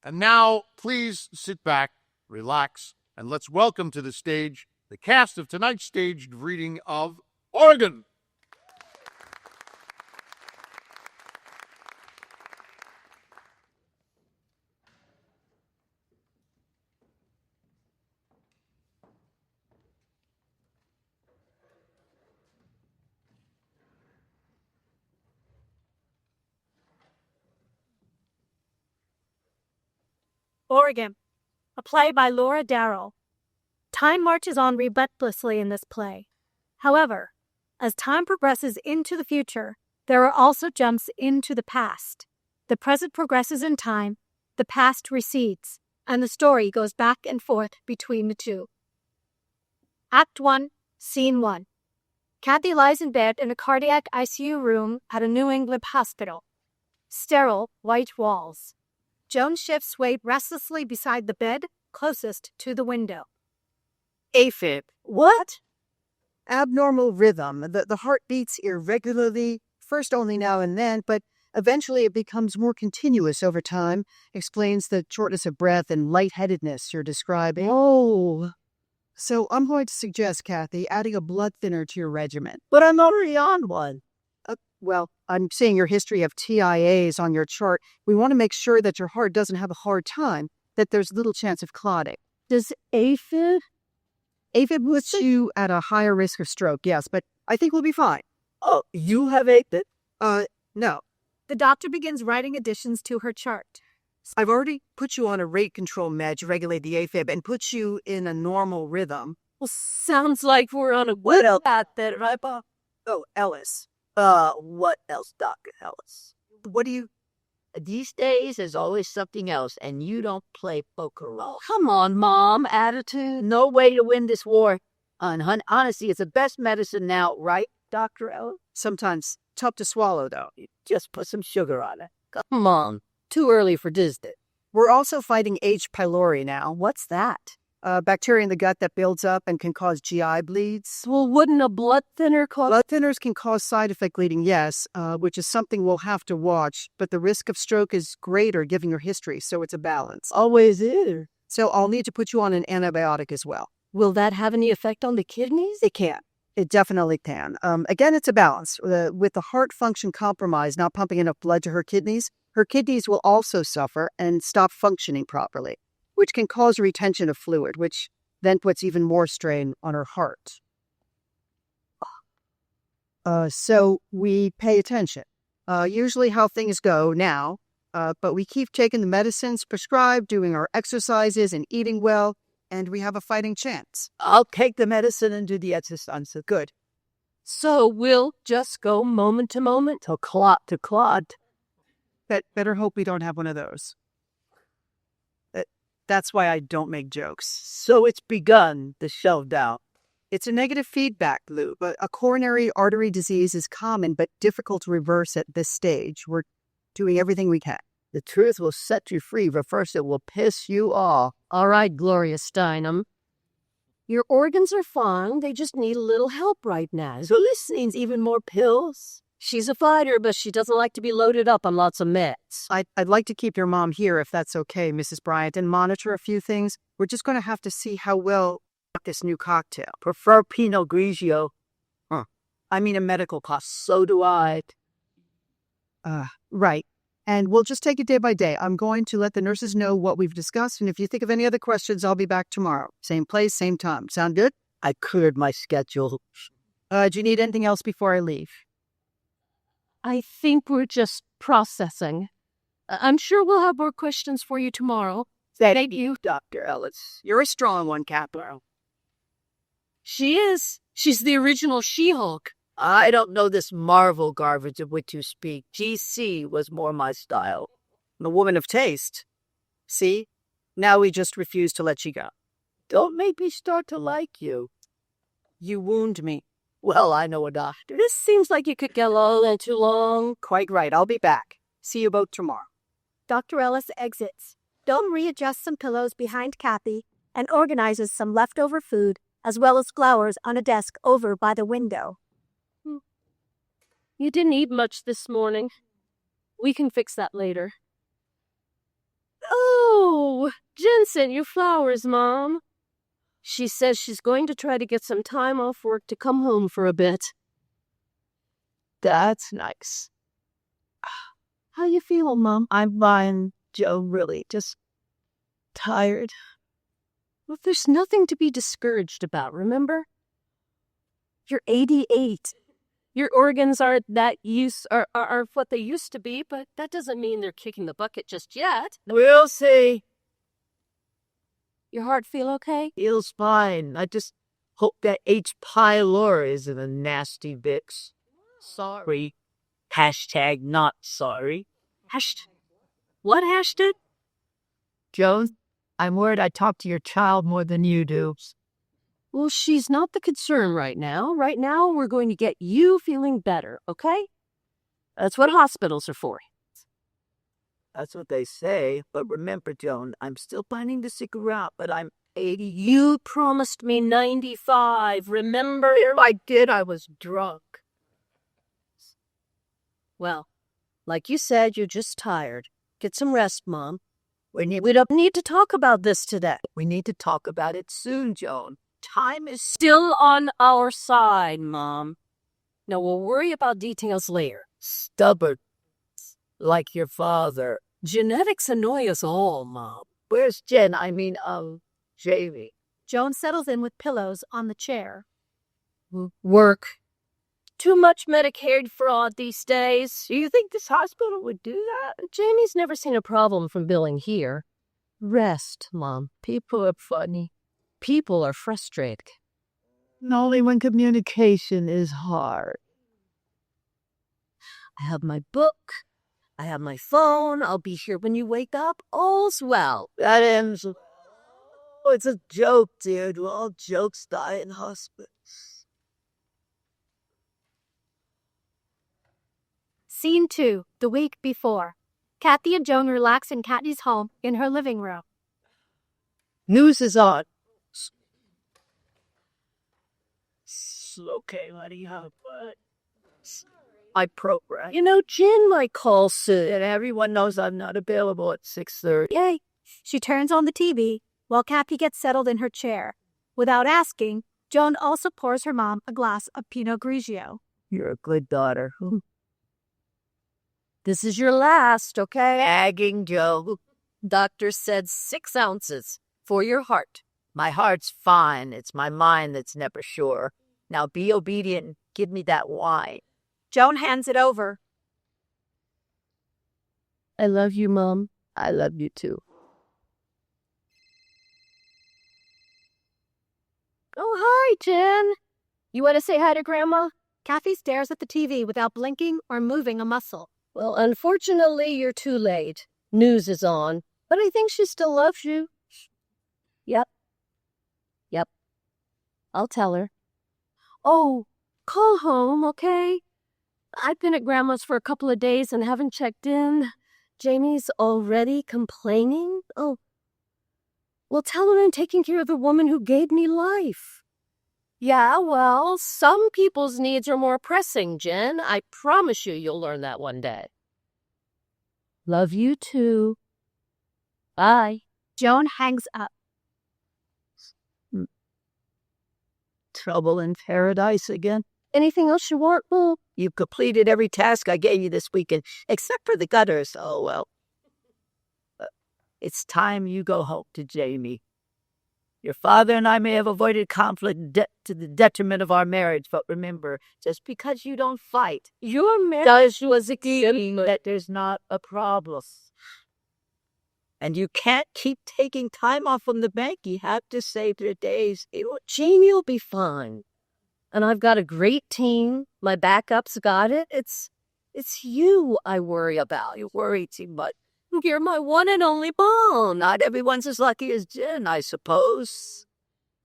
And now, please sit back, relax, and let's welcome to the stage the cast of tonight's staged reading of Oregon. Oregon, a play by Laura Darrell. Time marches on relentlessly in this play. However, as time progresses into the future, there are also jumps into the past. The present progresses in time, the past recedes, and the story goes back and forth between the two. Act 1, Scene 1. Kathy lies in bed in a cardiac ICU room at a New England hospital. Sterile, white walls. Joan's shift swayed restlessly beside the bed, closest to the window. AFib. What? Abnormal rhythm. The heart beats irregularly, first only now and then, but eventually it becomes more continuous over time, explains the shortness of breath and lightheadedness you're describing. Oh. So I'm going to suggest, Kathy, adding a blood thinner to your regimen. But I'm already on one. Well, I'm seeing your history of TIAs on your chart. We want to make sure that your heart doesn't have a hard time, that there's little chance of clotting. Does AFib? AFib puts you at a higher risk of stroke, yes, but I think we'll be fine. Oh, you have AFib? No. The doctor begins writing additions to her chart. I've already put you on a rate control med to regulate the AFib and put you in a normal rhythm. Well, sounds like we're on a good path there, right, Bob? Oh, Ellis. What else, Dr. Ellis? What do you... These days, there's always something else, and you don't play poker roll. Come on, Mom. Attitude. No way to win this war. Honestly, it's the best medicine now, right, Dr. Ellis? Sometimes tough to swallow, though. You just put some sugar on it. Come on. Too early for Disney. We're also fighting H. pylori now. What's that? Bacteria in the gut that builds up and can cause GI bleeds. Well, wouldn't a blood thinner cause... Blood thinners can cause side effect bleeding, yes, which is something we'll have to watch, but the risk of stroke is greater given your history, so it's a balance. Always is. So I'll need to put you on an antibiotic as well. Will that have any effect on the kidneys? It can. It definitely can. Again, it's a balance. With the heart function compromised, not pumping enough blood to her kidneys will also suffer and stop functioning properly, which can cause retention of fluid, which then puts even more strain on her heart. So we pay attention. Usually how things go now, but we keep taking the medicines prescribed, doing our exercises and eating well, and we have a fighting chance. I'll take the medicine and do the exercise. Good. So we'll just go moment to moment, To clot to clot. Better hope we don't have one of those. That's why I don't make jokes. So it's begun, the showdown. It's a negative feedback loop. A coronary artery disease is common but difficult to reverse at this stage. We're doing everything we can. The truth will set you free, but first it will piss you off. All right, Gloria Steinem. Your organs are fine. They just need a little help right now. So this means even more pills? She's a fighter, but she doesn't like to be loaded up on lots of meds. I'd like to keep your mom here if that's okay, Mrs. Bryant, and monitor a few things. We're just going to have to see how well this new cocktail. Prefer Pinot Grigio. I mean a medical cost. So do I. Right. And we'll just take it day by day. I'm going to let the nurses know what we've discussed, and if you think of any other questions, I'll be back tomorrow. Same place, same time. Sound good? I cleared my schedule. Do you need anything else before I leave? I think we're just processing. I'm sure we'll have more questions for you tomorrow. Thank you, Dr. Ellis. You're a strong one, Capro. She is. She's the original She-Hulk. I don't know this Marvel garbage of which you speak. GC was more my style. The woman of taste. See? Now we just refuse to let you go. Don't make me start to like you. You wound me. Well, I know a doctor. This seems like it could get a little too long. Quite right. I'll be back. See you both tomorrow. Dr. Ellis exits. Dom readjusts some pillows behind Kathy and organizes some leftover food as well as flowers on a desk over by the window. You didn't eat much this morning. We can fix that later. Oh, Jen sent you flowers, Mom. She says she's going to try to get some time off work to come home for a bit. That's nice. How you feeling, Mom? I'm fine, Joe, really. Just tired. Well, there's nothing to be discouraged about, remember? You're 88. Your organs aren't are what they used to be, but that doesn't mean they're kicking the bucket just yet. We'll see. Your heart feel okay? Feels fine. I just hope that H. pylori isn't a nasty vix. Sorry. Hashtag not sorry. What hashtag? Joan, I'm worried I talk to your child more than you do. Well, she's not the concern right now. Right now, we're going to get you feeling better, okay? That's what hospitals are for. That's what they say. But remember, Joan, I'm still planning to stick around, but I'm 80. You promised me 95, remember? I did. I was drunk. Well, like you said, you're just tired. Get some rest, Mom. We don't need to talk about this today. We need to talk about it soon, Joan. Time is Still on our side, Mom. Now, we'll worry about details later. stubborn, like your father. Genetics annoy us all, Mom. Where's Jen? Jamie. Joan settles in with pillows on the chair. Work. Too much Medicaid fraud these days. Do you think this hospital would do that? Jamie's never seen a problem from billing here. Rest, Mom. People are funny. People are frustrated. And only when communication is hard. I have my book. I have my phone. I'll be here when you wake up. All's well. That ends. Oh, it's a joke, dear. Do all jokes die in hospitals? Scene 2, the week before. Kathy and Joan relax in Kathy's home in her living room. News is on. Okay, honey, but I program. You know, Jen might call soon. And everyone knows I'm not available at 6:30. Yay! She turns on the TV while Kathy gets settled in her chair. Without asking, Joan also pours her mom a glass of Pinot Grigio. You're a good daughter. This is your last, okay? Nagging Joe. Doctor said 6 ounces for your heart. My heart's fine. It's my mind that's never sure. Now be obedient and give me that wine. Joan hands it over. I love you, Mom. I love you too. Oh, hi, Jen. You want to say hi to Grandma? Kathy stares at the TV without blinking or moving a muscle. Well, unfortunately, you're too late. News is on. But I think she still loves you. Yep. I'll tell her. Oh, call home, okay? I've been at Grandma's for a couple of days and haven't checked in. Jamie's already complaining? Oh. Well, tell her I'm taking care of the woman who gave me life. Yeah, well, some people's needs are more pressing, Jen. I promise you'll learn that one day. Love you too. Bye. Joan hangs up. Trouble in paradise again. Anything else you want, Boo? You've completed every task I gave you this weekend, except for the gutters. Oh, well. It's time you go home to Jamie. Your father and I may have avoided conflict to the detriment of our marriage, but remember, just because you don't fight, Your marriage was a that there's not a problem. And you can't keep taking time off from the bank. You have to save your days. Jamie will be fine. And I've got a great team. My backup's got it. It's you I worry about. You worry too much. You're my one and only bone. Not everyone's as lucky as Jen, I suppose.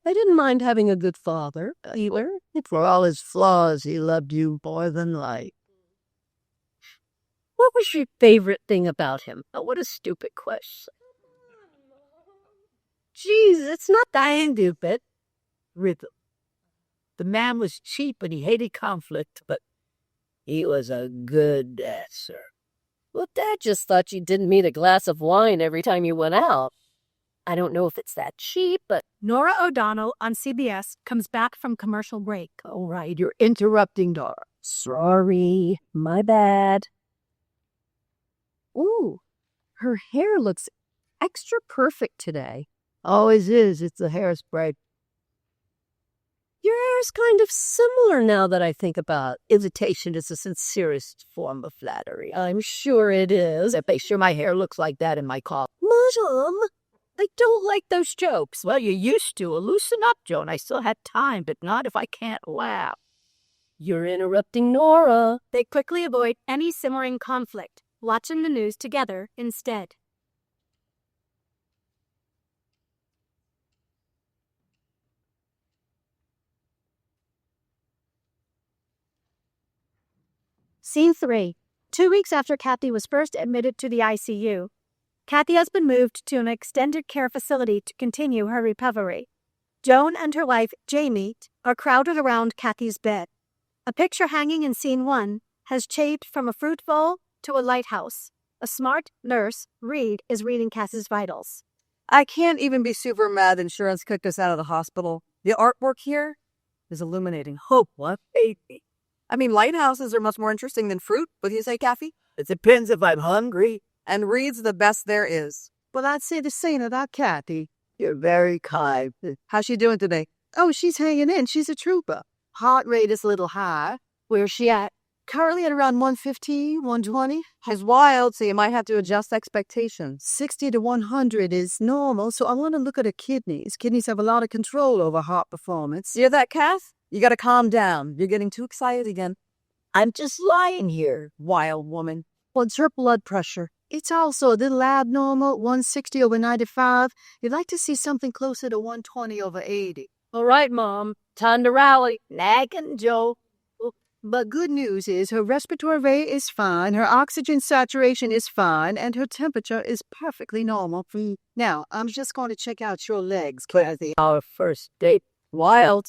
I didn't mind having a good father, either. For all his flaws, he loved you more than life. What was your favorite thing about him? Oh, what a stupid question. Jeez, it's not that stupid. Rhythm. The man was cheap and he hated conflict, but he was a good dancer. Well, Dad just thought you didn't need a glass of wine every time you went out. I don't know if it's that cheap, but... Nora O'Donnell on CBS comes back from commercial break. All right, you're interrupting, Dora. Sorry, my bad. Ooh, her hair looks extra perfect today. Always is. It's the hairspray. Your hair's kind of similar now that I think about it. Imitation is the sincerest form of flattery. I'm sure it is. I make sure my hair looks like that in my coffin. Mom, I don't like those jokes. Well, you used to. Loosen up, Joan. I still had time, but not if I can't laugh. You're interrupting Nora. They quickly avoid any simmering conflict, watching the news together instead. Scene 3. 2 weeks after Kathy was first admitted to the ICU, Kathy has been moved to an extended care facility to continue her recovery. Joan and her wife, Jamie, are crowded around Kathy's bed. A picture hanging in Scene 1 has changed from a fruit bowl to a lighthouse. A smart nurse, Reed, is reading Kathy's vitals. I can't even be super mad insurance kicked us out of the hospital. The artwork here is illuminating. Oh, what baby. I mean, lighthouses are much more interesting than fruit. What do you say, Kathy? It depends if I'm hungry. And Reed's the best there is. Well, I'd say the same about Kathy. You're very kind. How's she doing today? Oh, she's hanging in. She's a trooper. Heart rate is a little high. Where's she at? Currently at around 115, 120. It's wild, so you might have to adjust expectations. 60 to 100 is normal, so I want to look at her kidneys. Kidneys have a lot of control over heart performance. You hear that, Kath? You got to calm down. You're getting too excited again. I'm just lying here. Wild woman. What's her blood pressure? It's also a little abnormal, 160 over 95. You'd like to see something closer to 120 over 80. All right, Mom. Time to rally. Nagging, Joe. But good news is her respiratory rate is fine, her oxygen saturation is fine, and her temperature is perfectly normal. Now, I'm just going to check out your legs, Kathy. Our first date. Wild.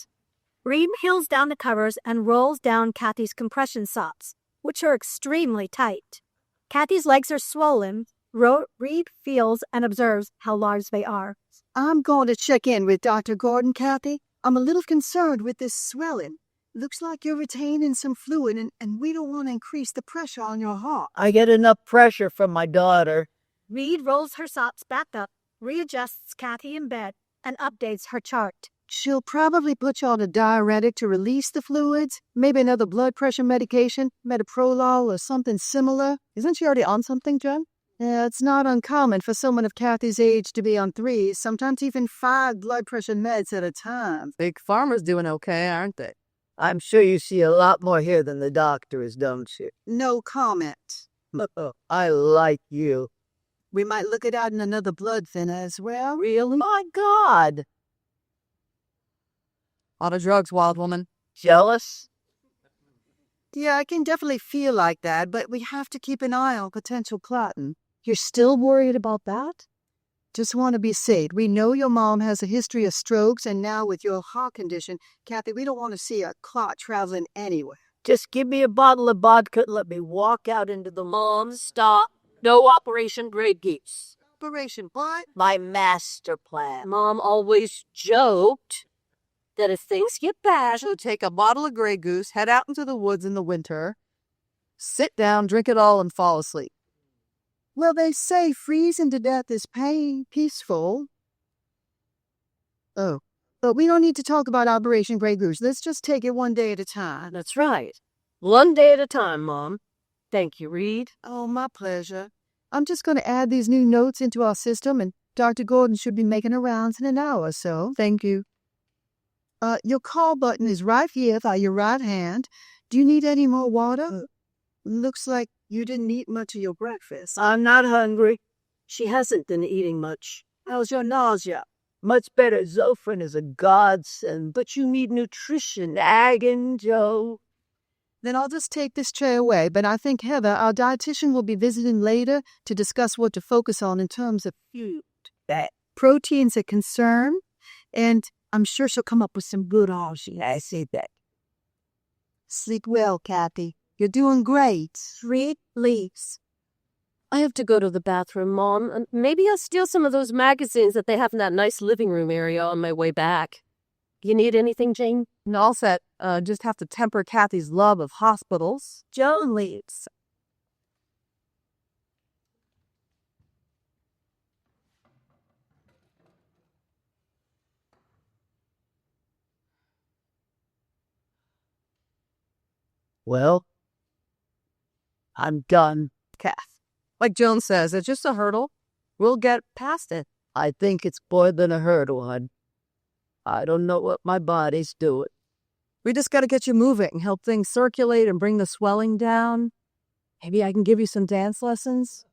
Reed peels down the covers and rolls down Kathy's compression socks, which are extremely tight. Kathy's legs are swollen. Reed feels and observes how large they are. I'm going to check in with Dr. Gordon, Kathy. I'm a little concerned with this swelling. Looks like you're retaining some fluid, and we don't want to increase the pressure on your heart. I get enough pressure from my daughter. Reed rolls her socks back up, readjusts Kathy in bed, and updates her chart. She'll probably put you on a diuretic to release the fluids, maybe another blood pressure medication, metoprolol or something similar. Isn't she already on something, Jen? Yeah, it's not uncommon for someone of Kathy's age to be on 3, sometimes even 5 blood pressure meds at a time. Big Pharma's doing okay, aren't they? I'm sure you see a lot more here than the doctor is, don't you? No comment. I like you. We might look it out in another blood thinner as well. Really? My God. Lot of drugs, wild woman. Jealous? Yeah, I can definitely feel like that, but we have to keep an eye on potential clotting. You're still worried about that? Just want to be safe. We know your mom has a history of strokes, and now with your heart condition, Kathy, we don't want to see a clot traveling anywhere. Just give me a bottle of vodka and let me walk out into the Mom, stop. No Operation Grey Goose. Operation what? My master plan. Mom always joked that if things get bad, She'll take a bottle of Grey Goose, head out into the woods in the winter, sit down, drink it all, and fall asleep. Well, they say freezing to death is peaceful. Oh, but we don't need to talk about Operation Grey Goose. Let's just take it one day at a time. That's right. One day at a time, Mom. Thank you, Reed. Oh, my pleasure. I'm just going to add these new notes into our system, and Dr. Gordon should be making her rounds in an hour or so. Thank you. Your call button is right here by your right hand. Do you need any more water? Looks like you didn't eat much of your breakfast. I'm not hungry. She hasn't been eating much. How's your nausea? Much better. Zofran is a godsend. But you need nutrition. Nagging, Joe. Then I'll just take this tray away, but I think Heather, our dietitian, will be visiting later to discuss what to focus on in terms of food. That Protein's a concern, and I'm sure she'll come up with some good options. I see that. Sleep well, Kathy. You're doing great. Reed leaves. I have to go to the bathroom, Mom. Maybe I'll steal some of those magazines that they have in that nice living room area on my way back. You need anything, Jane? All set. Just have to temper Kathy's love of hospitals. Joan leaves. Well, I'm done. Kath. Like Joan says, it's just a hurdle. We'll get past it. I think it's more than a hurdle, hon. I don't know what my body's doing. We just got to get you moving, help things circulate and bring the swelling down. Maybe I can give you some dance lessons.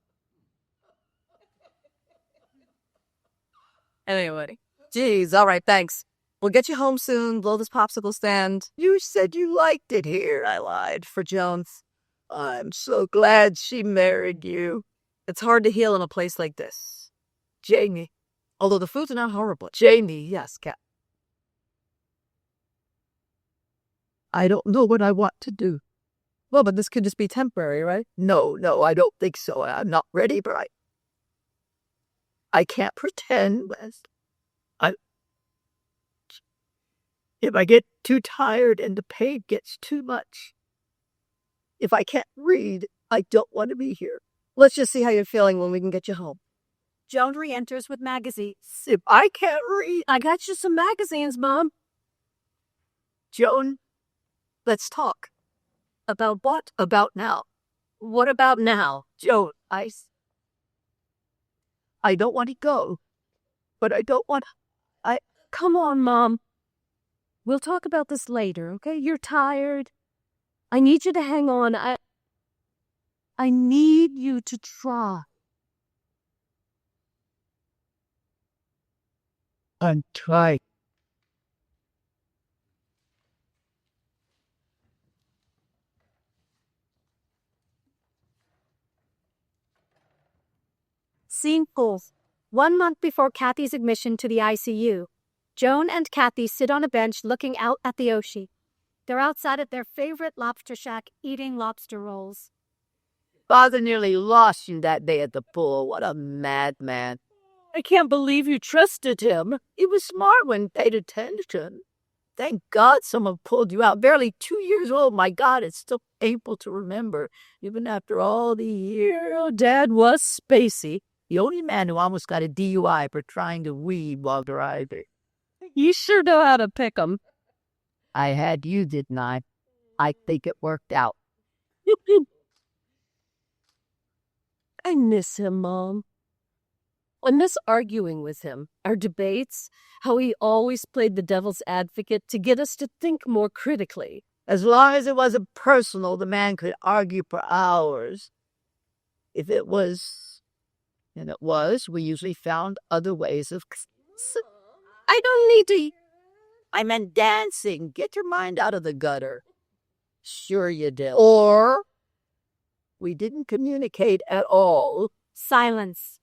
Anyway. Geez, all right, thanks. We'll get you home soon, blow this popsicle stand. You said you liked it here. I lied for Jones. I'm so glad she married you. It's hard to heal in a place like this. Jamie. Although the food's not horrible. Jamie. Yes, Kat. I don't know what I want to do. Well, but this could just be temporary, right? No, I don't think so. I'm not ready, but I can't pretend, Wes. If I get too tired and the pain gets too much, if I can't read, I don't want to be here. Let's just see how you're feeling when we can get you home. Joan re-enters with magazines. If I can't read, I got you some magazines, Mom. Joan, let's talk. About what? About now. What about now? Joan, I don't want to go, but I don't want... Come on, Mom. We'll talk about this later, okay? You're tired. I need you to hang on. I need you to try. I'm trying. Scene 4. 1 month before Kathy's admission to the ICU, Joan and Kathy sit on a bench looking out at the ocean. They're outside at their favorite lobster shack eating lobster rolls. Father nearly lost you that day at the pool. What a madman. I can't believe you trusted him. He was smart when paid attention. Thank God someone pulled you out. Barely 2 years old. My God, it's still painful to remember, even after all the years. Oh, Dad was spacey. The only man who almost got a DUI for trying to weed while driving. You sure know how to pick 'em. I had you, didn't I? I think it worked out. I miss him, Mom. I miss arguing with him. Our debates, how he always played the devil's advocate to get us to think more critically. As long as it wasn't personal, the man could argue for hours. If it was, and it was, we usually found other ways of... I don't need to... I meant dancing. Get your mind out of the gutter. Sure you did. Or we didn't communicate at all. Silence.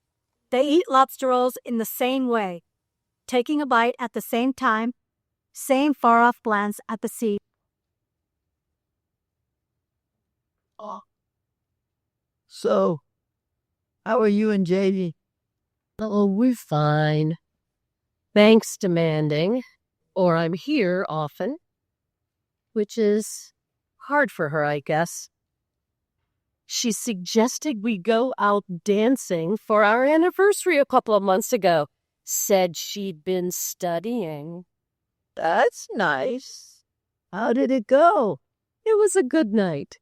They eat lobster rolls in the same way, taking a bite at the same time, same far-off glance at the sea. Oh. So, how are you and Jamie? Oh, we're fine. Thanks demanding, or I'm here often, which is hard for her, I guess. She suggested we go out dancing for our anniversary a couple of months ago. Said she'd been studying. That's nice. How did it go? It was a good night.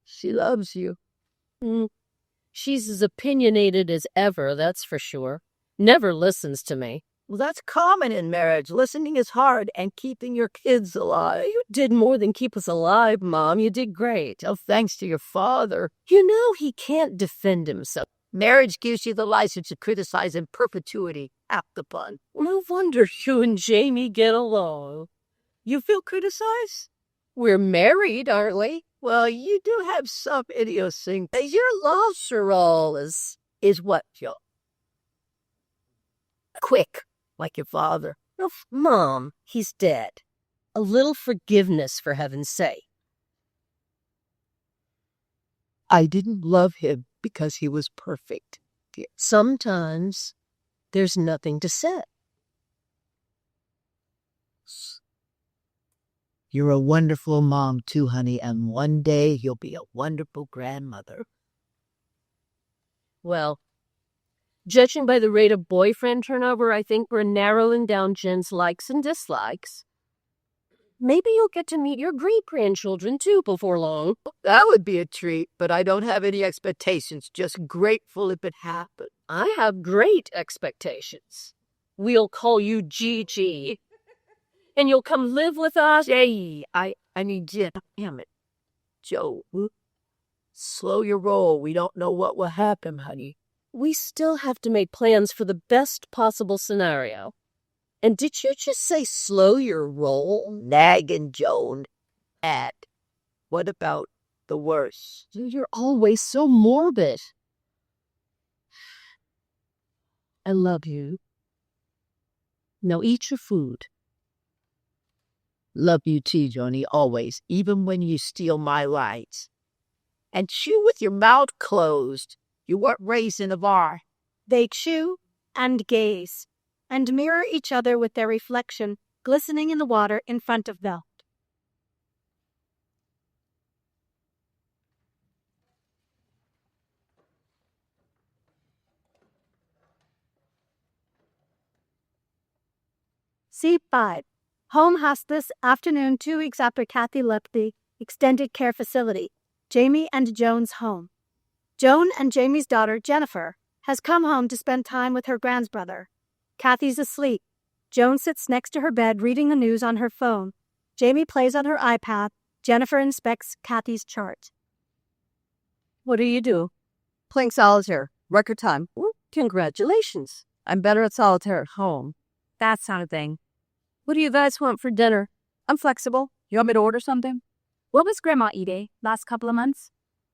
She loves you. She's as opinionated as ever, that's for sure. Never listens to me. Well, that's common in marriage. Listening is hard, and keeping your kids alive. You did more than keep us alive, Mom. You did great. Oh, thanks to your father. You know he can't defend himself. Marriage gives you the license to criticize in perpetuity. Half the pun. No wonder you and Jamie get along. You feel criticized? We're married, aren't we? Well, you do have some idiosyncrasies. Your lobster roll is what, Joe? Quick, like your father. Oh, Mom, he's dead. A little forgiveness, for heaven's sake. I didn't love him because he was perfect. Sometimes there's nothing to say. You're a wonderful mom too, honey, and one day you'll be a wonderful grandmother. Well, judging by the rate of boyfriend turnover, I think we're narrowing down Jen's likes and dislikes. Maybe you'll get to meet your great-grandchildren, too, before long. That would be a treat, but I don't have any expectations, just grateful if it happened. I have great expectations. We'll call you Gigi. And you'll come live with us. Hey, I mean, Jen, damn it. Joe, slow your roll. We don't know what will happen, honey. We still have to make plans for the best possible scenario. And did you just say slow your roll? Nagging Joan. What about the worst? You're always so morbid. I love you. Now eat your food. Love you too, Joni, always, even when you steal my lights. And chew with your mouth closed. You weren't raised in a bar. They chew and gaze, and mirror each other with their reflection glistening in the water in front of them. C5. Home hospice afternoon 2 weeks after Kathy left the extended care facility, Jamie and Joan's home. Joan and Jamie's daughter, Jennifer, has come home to spend time with her grandbrother. Kathy's asleep. Joan sits next to her bed reading the news on her phone. Jamie plays on her iPad. Jennifer inspects Kathy's chart. What do you do? Playing solitaire. Record time. Well, congratulations. I'm better at solitaire at home. That's not a thing. What do you guys want for dinner? I'm flexible. You want me to order something? What was Grandma eating last couple of months?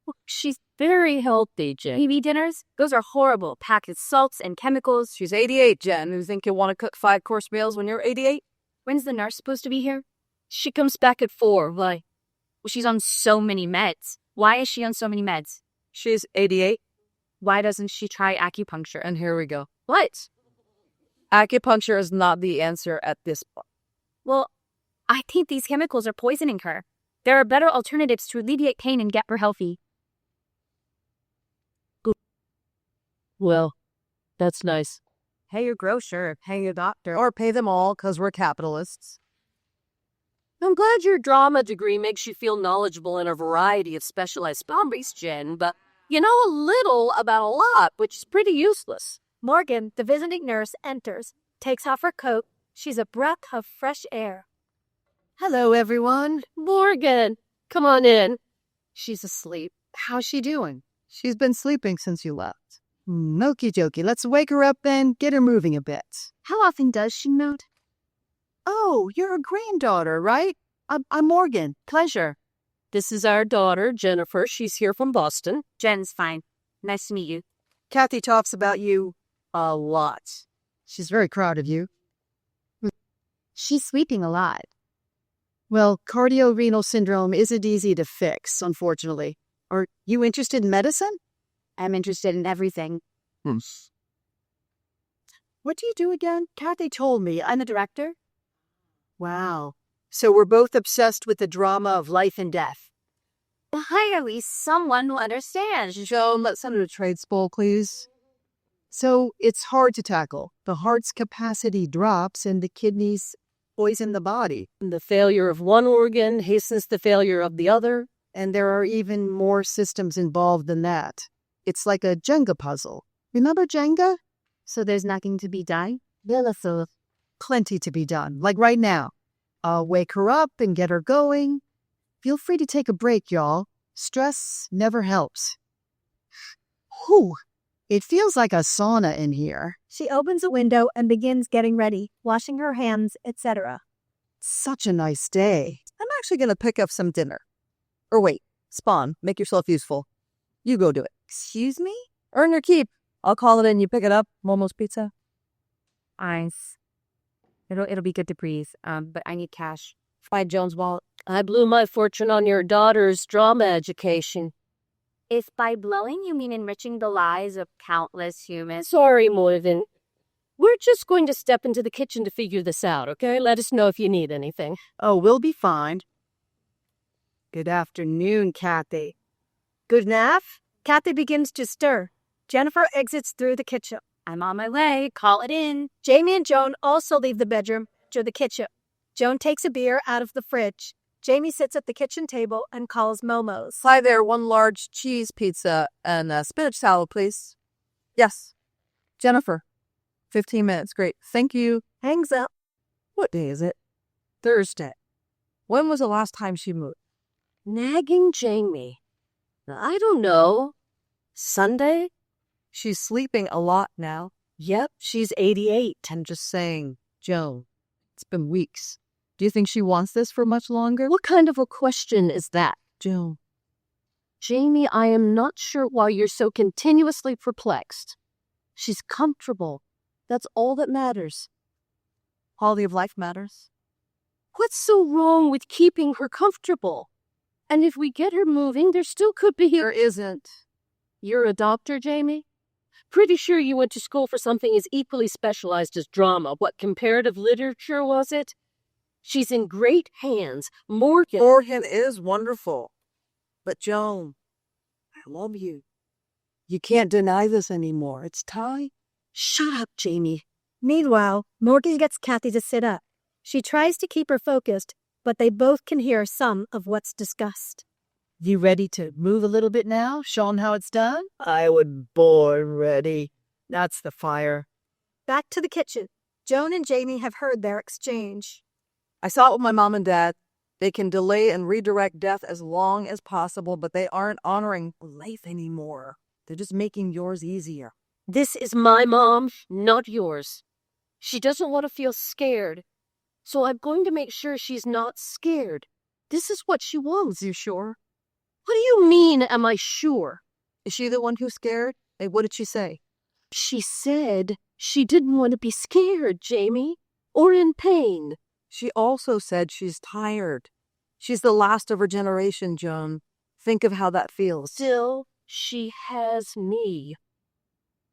Well, she's very healthy, Jen. TV dinners? Those are horrible, packed with salts and chemicals. She's 88, Jen. You think you'll want to cook 5-course meals when you're 88? When's the nurse supposed to be here? She comes back at 4. Why? Well, she's on so many meds. Why is she on so many meds? She's 88. Why doesn't she try acupuncture? And here we go. What? Acupuncture is not the answer at this point. Well, I think these chemicals are poisoning her. There are better alternatives to alleviate pain and get her healthy. Well, that's nice. Pay your grocer, pay your doctor, or pay them all because we're capitalists. I'm glad your drama degree makes you feel knowledgeable in a variety of specialized hobbies, Jen, but you know a little about a lot, which is pretty useless. Morgan, the visiting nurse, enters, takes off her coat. She's a breath of fresh air. Hello, everyone. Morgan, come on in. She's asleep. How's she doing? She's been sleeping since you left. Okie dokie. Let's wake her up then, get her moving a bit. How often does she note? Oh, you're a granddaughter, right? I'm Morgan. Pleasure. This is our daughter, Jennifer. She's here from Boston. Jen's fine. Nice to meet you. Kathy talks about you a lot. She's very proud of you. She's sleeping a lot. Well, cardiorenal syndrome isn't easy to fix, unfortunately. Are you interested in medicine? I'm interested in everything. What do you do again? Kathy told me. I'm the director. Wow. So we're both obsessed with the drama of life and death. Hire at least someone who understands. Joan, let's send her to trade school, please. So it's hard to tackle. The heart's capacity drops and the kidneys poison the body. The failure of one organ hastens the failure of the other. And there are even more systems involved than that. It's like a Jenga puzzle. Remember Jenga? So there's nothing to be done? Plenty to be done, like right now. I'll wake her up and get her going. Feel free to take a break, y'all. Stress never helps. Whew. It feels like a sauna in here. She opens a window and begins getting ready, washing her hands, etc. Such a nice day. I'm actually going to pick up some dinner. Or wait, Spawn, make yourself useful. You go do it. Excuse me? Earn your keep. I'll call it in. You pick it up. Momo's Pizza. Nice. It'll be good to breathe. But I need cash. Find Joan's wallet. I blew my fortune on your daughter's drama education. If by blowing you mean enriching the lives of countless humans. Sorry, Morven. We're just going to step into the kitchen to figure this out, okay? Let us know if you need anything. Oh, we'll be fine. Good afternoon, Kathy. Good enough? Kathy begins to stir. Jennifer exits through the kitchen. I'm on my way. Call it in. Jamie and Joan also leave the bedroom to the kitchen. Joan takes a beer out of the fridge. Jamie sits at the kitchen table and calls Momo's. Hi there, 1 large cheese pizza and a spinach salad, please. Yes. Jennifer. 15 minutes. Great. Thank you. Hangs up. What day is it? Thursday. When was the last time she moved? Nagging Jamie. I don't know. Sunday? She's sleeping a lot now. Yep, she's 88. I'm just saying, Joan, it's been weeks. Do you think she wants this for much longer? What kind of a question is that? Joan. Jamie, I am not sure why you're so continuously perplexed. She's comfortable. That's all that matters. Quality of life matters. What's so wrong with keeping her comfortable? And if we get her moving, there still could be... There isn't. You're a doctor, Jamie? Pretty sure you went to school for something as equally specialized as drama. What comparative literature was it? She's in great hands. Morgan is wonderful. But Joan, I love you. You can't deny this anymore. It's time. Shut up, Jamie. Meanwhile, Morgan gets Kathy to sit up. She tries to keep her focused, but they both can hear some of what's discussed. You ready to move a little bit now? Show 'em how it's done? I was born ready. That's the fire. Back to the kitchen. Joan and Jamie have heard their exchange. I saw it with my mom and dad. They can delay and redirect death as long as possible, but they aren't honoring life anymore. They're just making yours easier. This is my mom, not yours. She doesn't want to feel scared, so I'm going to make sure she's not scared. This is what she wants. You sure? What do you mean, am I sure? Is she the one who's scared? Hey, what did she say? She said she didn't want to be scared, Jamie, or in pain. She also said she's tired. She's the last of her generation, Joan. Think of how that feels. Still, she has me.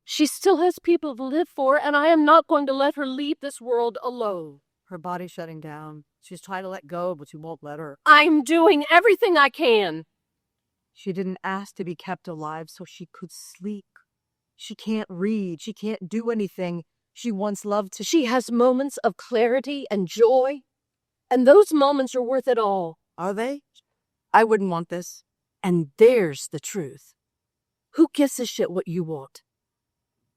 She still has people to live for, and I am not going to let her leave this world alone. Her body's shutting down. She's trying to let go, but you won't let her. I'm doing everything I can. She didn't ask to be kept alive so she could sleep. She can't read. She can't do anything. She once loved to... She has moments of clarity and joy, and those moments are worth it all. Are they? I wouldn't want this. And there's the truth. Who gives a shit what you want?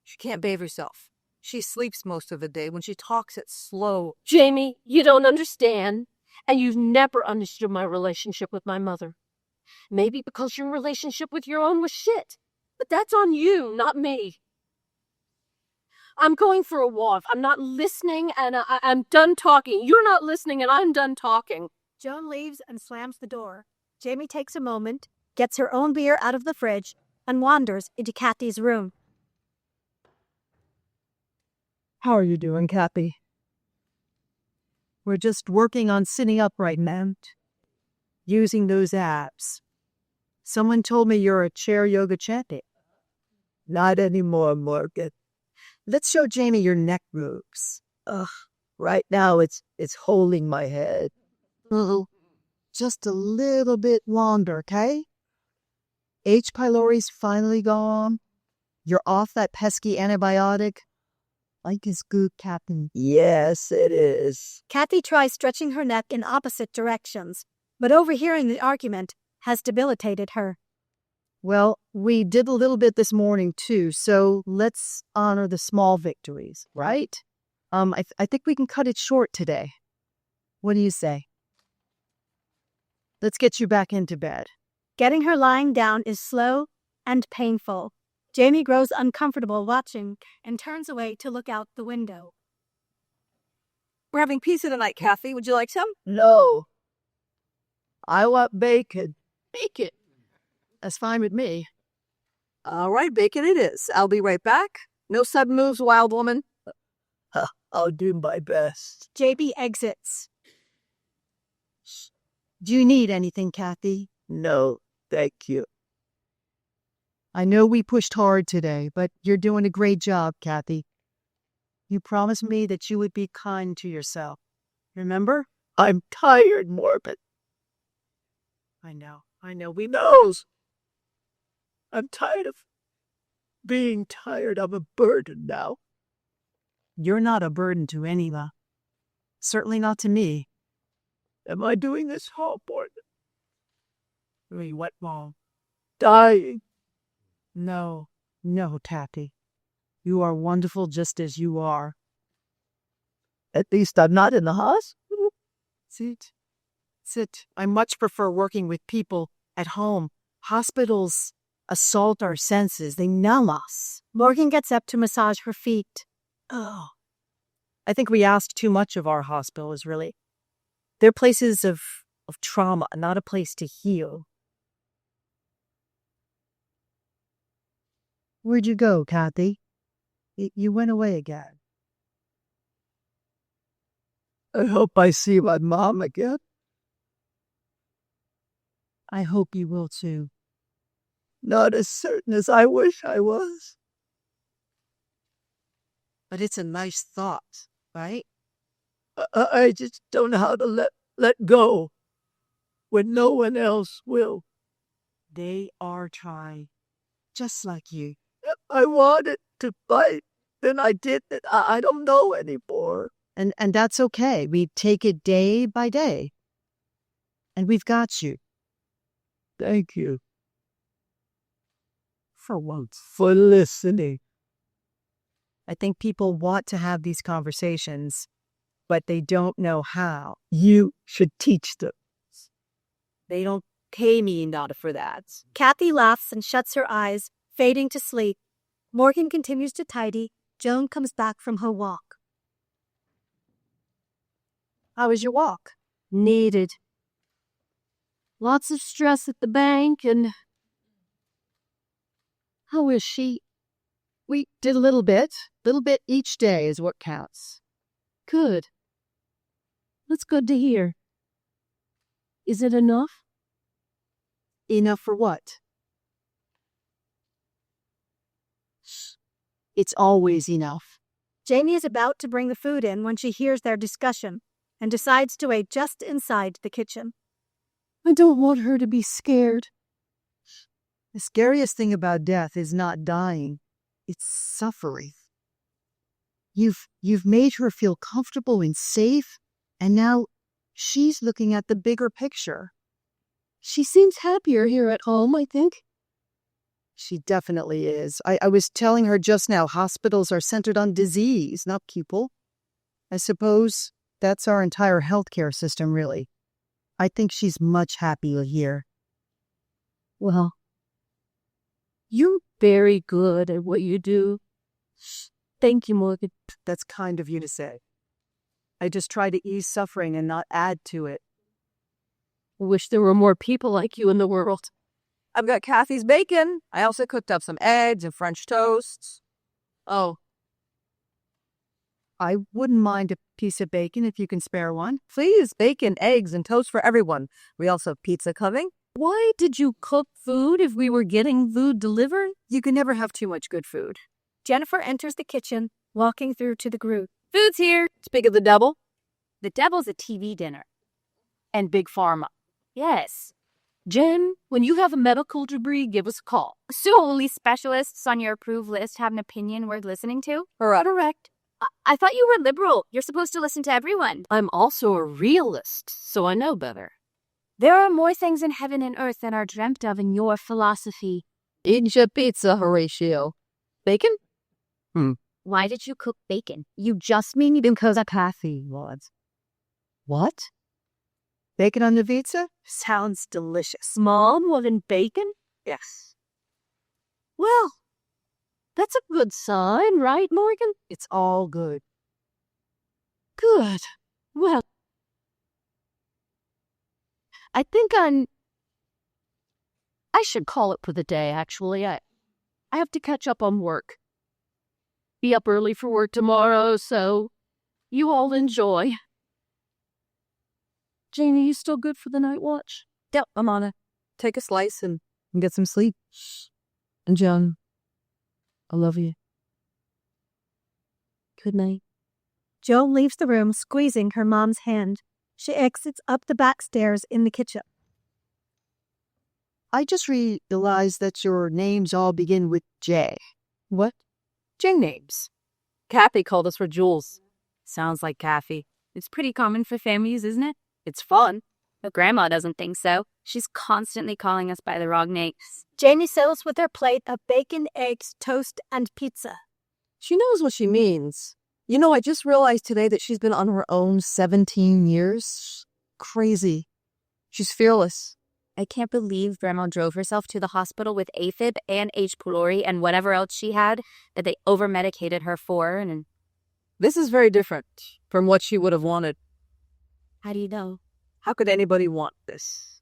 She can't bathe herself. She sleeps most of the day. When she talks, it's slow. Jamie, you don't understand, and you've never understood my relationship with my mother. Maybe because your relationship with your own was shit, but that's on you, not me. I'm going for a walk. I'm not listening, and I'm done talking. You're not listening, and I'm done talking. Joan leaves and slams the door. Jamie takes a moment, gets her own beer out of the fridge, and wanders into Kathy's room. How are you doing, Kathy? We're just working on sitting upright, ma'am. Using those abs. Someone told me you're a chair yoga champion. Not anymore, Morgan. Let's show Jamie your neck moves. Right now it's holding my head. Just a little bit longer, okay? H. pylori's finally gone. You're off that pesky antibiotic. Life is good, Captain. Yes, it is. Kathy tries stretching her neck in opposite directions, but overhearing the argument has debilitated her. Well, we did a little bit this morning, too, so let's honor the small victories, right? I think we can cut it short today. What do you say? Let's get you back into bed. Getting her lying down is slow and painful. Jamie grows uncomfortable watching and turns away to look out the window. We're having pizza tonight, Kathy. Would you like some? No. I want bacon. Bacon. That's fine with me. All right, bacon it is. I'll be right back. No sudden moves, wild woman. I'll do my best. JB exits. Do you need anything, Kathy? No, thank you. I know we pushed hard today, but you're doing a great job, Kathy. You promised me that you would be kind to yourself. Remember? I'm tired, Morbid. I know. We knows. I'm tired of being tired. I'm a burden now. You're not a burden to anyone. Certainly not to me. Am I doing this all, Morbid? Wait, what, Mom? Dying. No, Kathy. You are wonderful just as you are. At least I'm not in the hospital. Sit. I much prefer working with people at home. Hospitals assault our senses. They numb us. Morgan gets up to massage her feet. Oh. I think we ask too much of our hospitals, really. They're places of trauma, not a place to heal. Where'd you go, Kathy? You went away again. I hope I see my mom again. I hope you will too. Not as certain as I wish I was. But it's a nice thought, right? I just don't know how to let go when no one else will. They are trying, just like you. I wanted to bite, then I didn't. I don't know anymore. And that's okay. We take it day by day. And we've got you. Thank you. For once. For listening. I think people want to have these conversations, but they don't know how. You should teach them. They don't pay me enough for that. Kathy laughs and shuts her eyes, fading to sleep. Morgan continues to tidy. Joan comes back from her walk. How was your walk? Needed. Lots of stress at the bank and... How is she? We did a little bit. Little bit each day is what counts. Good. That's good to hear. Is it enough? Enough for what? It's always enough. Jamie is about to bring the food in when she hears their discussion and decides to wait just inside the kitchen. I don't want her to be scared. The scariest thing about death is not dying. It's suffering. You've made her feel comfortable and safe, and now she's looking at the bigger picture. She seems happier here at home, I think. She definitely is. I was telling her just now, hospitals are centered on disease, not people. I suppose that's our entire healthcare system, really. I think she's much happier here. Well, you're very good at what you do. Thank you, Morgan. That's kind of you to say. I just try to ease suffering and not add to it. I wish there were more people like you in the world. I've got Kathy's bacon. I also cooked up some eggs and French toasts. Oh, I wouldn't mind a piece of bacon if you can spare one. please, bacon, eggs, and toast for everyone. We also have pizza coming. Why did you cook food if we were getting food delivered? You can never have too much good food. Jennifer enters the kitchen, walking through to the group. Food's here. Speak of the devil. The devil's a TV dinner. And Big Pharma. Yes. Jen, when you have a medical degree, give us a call. So only specialists on your approved list have an opinion worth listening to? Correct. I thought you were liberal. You're supposed to listen to everyone. I'm also a realist, so I know better. There are more things in heaven and earth than are dreamt of in your philosophy. Eat your pizza, Horatio. Bacon? Why did you cook bacon? You just mean because of Kathy, was. What? Bacon on the pizza? Sounds delicious. Mom wanted bacon? Yes. Well, that's a good sign, right, Morgan? It's all good. Good. Well, I think I should call it for the day, actually. I have to catch up on work. Be up early for work tomorrow, so you all enjoy. Janie, you still good for the night watch? Yep, I'm on it. Take a slice and get some sleep. And John, I love you. Good night. Joan leaves the room, squeezing her mom's hand. She exits up the back stairs in the kitchen. I just realized that your names all begin with J. What? J names. Kathy called us for Jules. Sounds like Kathy. It's pretty common for families, isn't it? It's fun. But Grandma doesn't think so. She's constantly calling us by the wrong names. Jamie settles with her plate of bacon, eggs, toast, and pizza. She knows what she means. You know, I just realized today that she's been on her own 17 years. Crazy. She's fearless. I can't believe Grandma drove herself to the hospital with AFib and H. pylori and whatever else she had that they over-medicated her for. And This is very different from what she would have wanted. how do you know? How could anybody want this?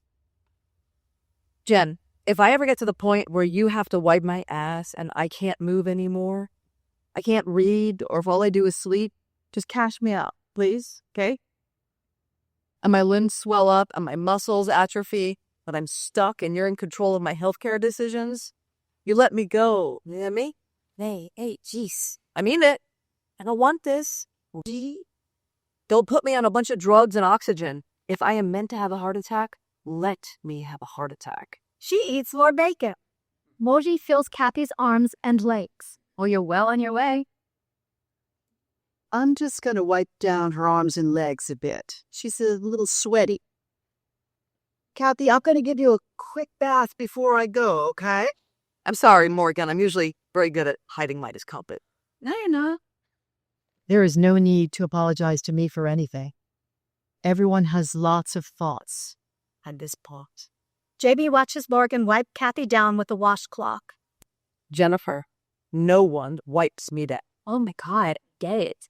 Jen, if I ever get to the point where you have to wipe my ass and I can't move anymore, I can't read, or if all I do is sleep, just cash me out, please, okay? And my limbs swell up and my muscles atrophy, but I'm stuck and you're in control of my healthcare decisions, you let me go. You hear me? Hey, jeez. I mean it. I don't want this. Don't put me on a bunch of drugs and oxygen. If I am meant to have a heart attack, let me have a heart attack. She eats more bacon. Moji fills Kathy's arms and legs. Well, you're well on your way. I'm just going to wipe down her arms and legs a bit. She's a little sweaty. Kathy, I'm going to give you a quick bath before I go, okay? I'm sorry, Morgan. I'm usually very good at hiding my discomfort. No, you're not. There is no need to apologize to me for anything. Everyone has lots of thoughts at this point. JB watches Morgan wipe Kathy down with a washcloth. Jennifer, no one wipes me down. Oh my God, get it.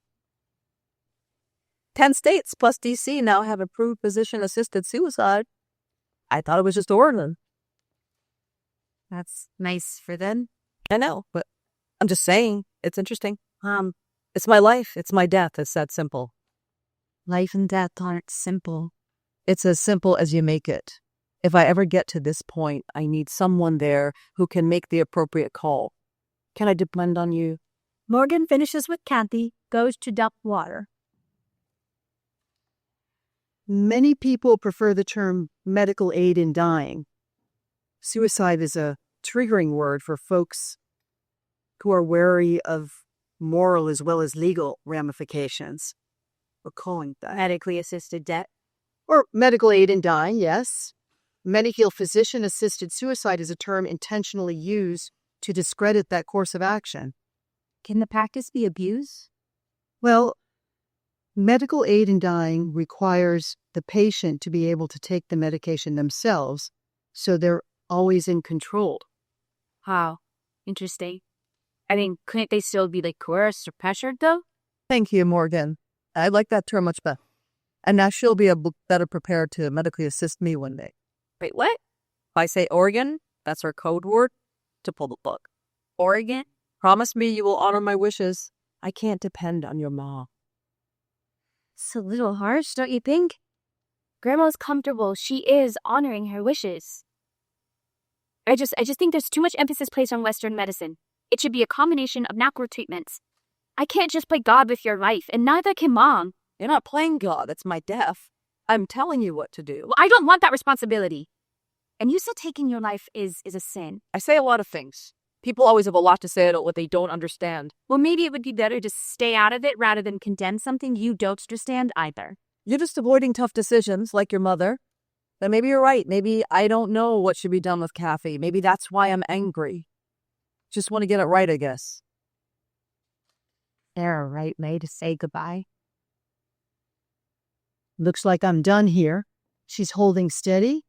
10 states plus DC now have approved physician-assisted suicide. I thought it was just Oregon. That's nice for them. I know, but I'm just saying, it's interesting. It's my life, it's my death, it's that simple. Life and death aren't simple. It's as simple as you make it. If I ever get to this point, I need someone there who can make the appropriate call. Can I depend on you? Morgan finishes with Kathy, goes to dump water. Many people prefer the term medical aid in dying. Suicide is a triggering word for folks who are wary of moral as well as legal ramifications. We're calling that. Medically assisted death. Or medical aid in dying, yes. Many feel physician-assisted suicide is a term intentionally used to discredit that course of action. Can the practice be abused? Well, medical aid in dying requires the patient to be able to take the medication themselves, so they're always in control. How? Interesting. I mean, couldn't they still be coerced or pressured though? Thank you, Morgan. I like that term much better. And now she'll be better prepared to medically assist me one day. Wait, what? If I say Oregon, that's our code word to pull the plug. Oregon? Promise me you will honor my wishes. I can't depend on your mom. It's a little harsh, don't you think? Grandma's comfortable. She is honoring her wishes. I just think there's too much emphasis placed on Western medicine. It should be a combination of natural treatments. I can't just play God with your life, and neither can Mom. You're not playing God. It's my death. I'm telling you what to do. Well, I don't want that responsibility. And you said taking your life is a sin. I say a lot of things. People always have a lot to say about what they don't understand. Well, maybe it would be better to stay out of it rather than condemn something you don't understand either. You're just avoiding tough decisions, like your mother. But maybe you're right. Maybe I don't know what should be done with Kathy. Maybe that's why I'm angry. Just want to get it right, I guess. There a right way to say goodbye? Looks like I'm done here. She's holding steady.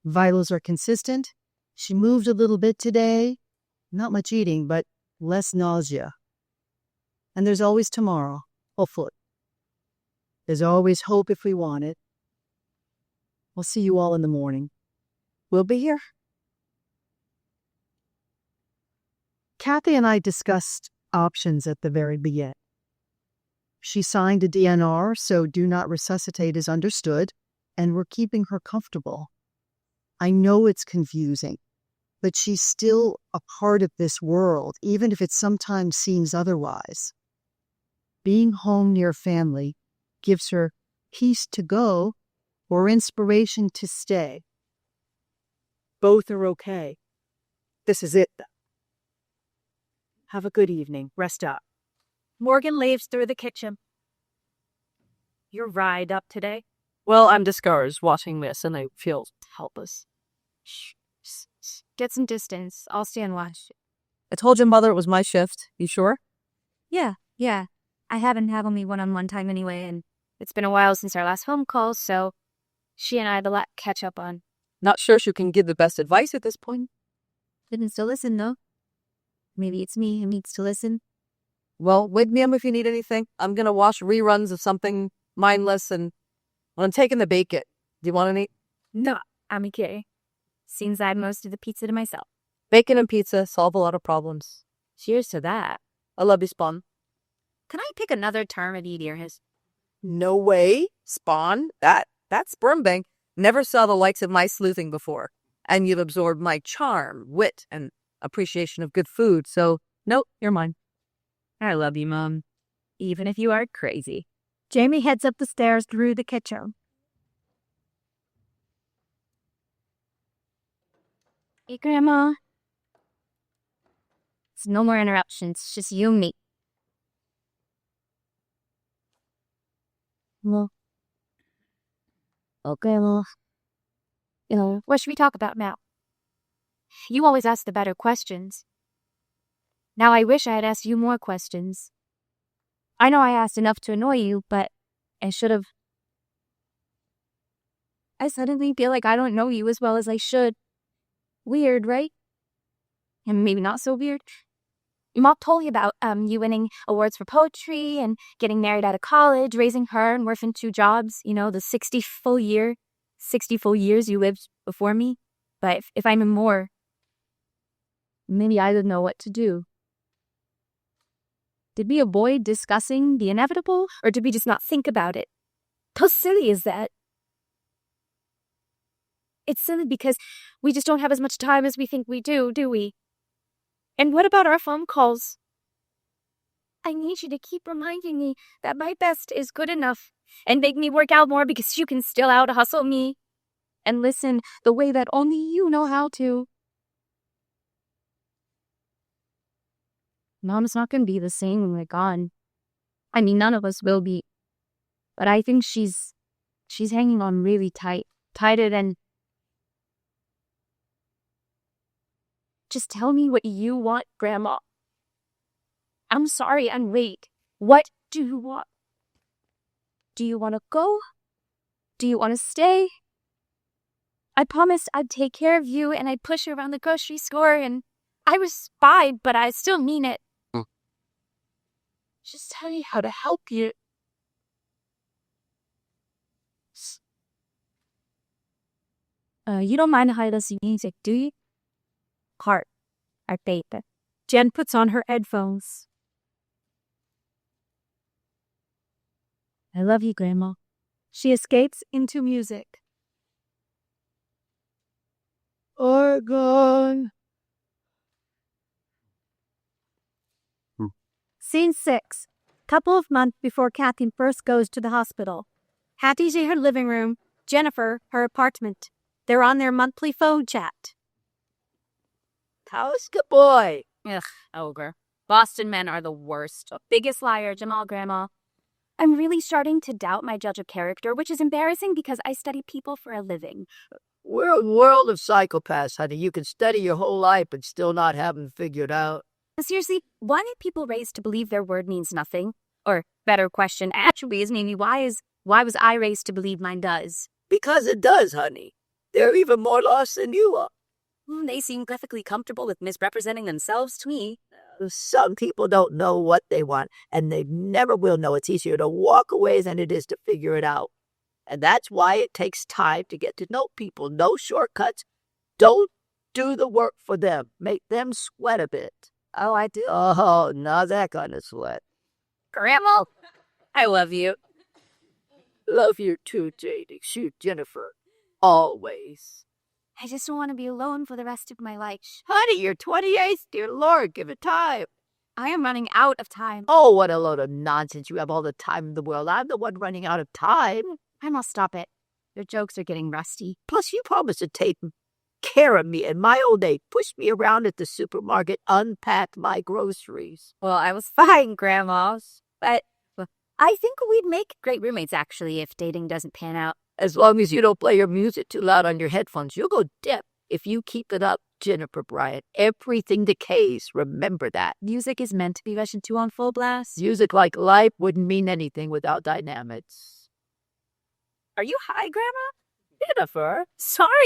Vitals are consistent. She moved a little bit today. Not much eating, but less nausea. And there's always tomorrow, hopefully. There's always hope if we want it. We'll see you all in the morning. We'll be here. Kathy and I discussed options at the very beginning. She signed a DNR, so do not resuscitate is understood, and we're keeping her comfortable. I know it's confusing. but she's still a part of this world, even if it sometimes seems otherwise. Being home near family gives her peace to go or inspiration to stay. Both are okay. This is it. Have a good evening. Rest up. Morgan leaves through the kitchen. You're right up today. Well, I'm discouraged watching this, and I feel helpless. Shh. Get some distance. I'll stay and watch. I told your mother it was my shift. You sure? Yeah. I haven't had only one-on-one time anyway, and it's been a while since our last phone call, so she and I have a lot to catch up on. Not sure she can give the best advice at this point. Didn't still listen, though. Maybe it's me who needs to listen. Well, wake me up if you need anything. I'm going to watch reruns of something mindless, and I'm taking the bacon. Do you want any? No, I'm okay. Seems I had most of the pizza to myself. Bacon and pizza solve a lot of problems. Cheers to that. I love you, Spawn. Can I pick another term of dear his? No way. Spawn? That sperm bank never saw the likes of my sleuthing before. And you've absorbed my charm, wit, and appreciation of good food. So, nope, you're mine. I love you, Mom. Even if you are crazy. Jamie heads up the stairs through the kitchen. Hey, Grandma. It's no more interruptions. Just you and me. Well. Okay, well. What should we talk about now? You always ask the better questions. Now I wish I had asked you more questions. I know I asked enough to annoy you, but I should have. I suddenly feel like I don't know you as well as I should. Weird, right? And maybe not so weird. Mom told me about you winning awards for poetry and getting married out of college, raising her and working 2 jobs, the 60 full years you lived before me. But if I knew more, maybe I would know what to do. Did we avoid discussing the inevitable, or did we just not think about it? How silly is that? It's silly because we just don't have as much time as we think we do we? And what about our phone calls? I need you to keep reminding me that my best is good enough and make me work out more because you can still out-hustle me and listen the way that only you know how to. Mom's not going to be the same when we're gone. I mean, none of us will be. But I think she's hanging on really tight. Tighter than... Just tell me what you want, Grandma. I'm sorry, I'm late. What do you want? Do you want to go? Do you want to stay? I promised I'd take care of you and I'd push you around the grocery store, and I was fine, but I still mean it. Just tell me how to help you. You don't mind high-density music, do you? Heart, our baby. Jen puts on her headphones. I love you, Grandma. She escapes into music. Oregon. Scene 6. Couple of months before Kathy first goes to the hospital. Hattie's in her living room, Jennifer, her apartment. They're on their monthly phone chat. How's the boy? Ugh, ogre. Boston men are the worst. Biggest liar, Jamal, Grandma. I'm really starting to doubt my judge of character, which is embarrassing because I study people for a living. We're a world of psychopaths, honey. You can study your whole life and still not have them figured out. Seriously, why are people raised to believe their word means nothing? Or, better question, actually is maybe why was I raised to believe mine does? Because it does, honey. They're even more lost than you are. They seem perfectly comfortable with misrepresenting themselves to me. Some people don't know what they want, and they never will know. It's easier to walk away than it is to figure it out. And that's why it takes time to get to know people. No shortcuts. Don't do the work for them. Make them sweat a bit. Oh, I do. Oh, not that kind of sweat. Grandma, I love you. Love you too, Janie. Shoot, Jennifer. Always. I just don't want to be alone for the rest of my life. Honey, you're 28. Dear Lord, give it time. I am running out of time. Oh, what a load of nonsense. You have all the time in the world. I'm the one running out of time. I must stop it. Your jokes are getting rusty. Plus, you promised to take care of me in my old age. Push me around at the supermarket, unpack my groceries. Well, I was fine, Grandma. But I think we'd make great roommates, actually, if dating doesn't pan out. As long as you don't play your music too loud on your headphones, you'll go deaf. If you keep it up, Jennifer Bryant, everything decays. Remember that. Music is meant to be listened to on full blast. Music like life wouldn't mean anything without dynamics. Are you high, Grandma? Jennifer,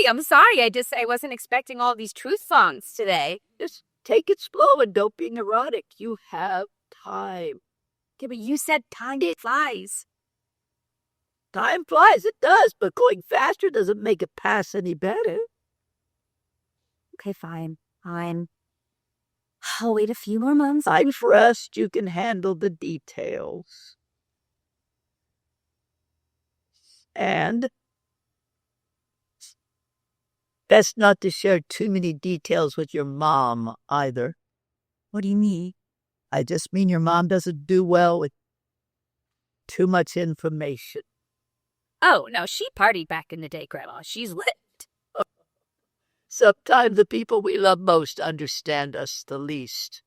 I'm sorry. I wasn't expecting all these truth songs today. just take it slow and don't be neurotic. You have time. Yeah, but you said time flies. Time flies, it does, but going faster doesn't make it pass any better. Okay, fine. I'll wait a few more months. I trust you can handle the details. And best not to share too many details with your mom either. What do you mean? I just mean your mom doesn't do well with too much information. Oh, no, she partied back in the day, Grandma. She's lit. Sometimes the people we love most understand us the least.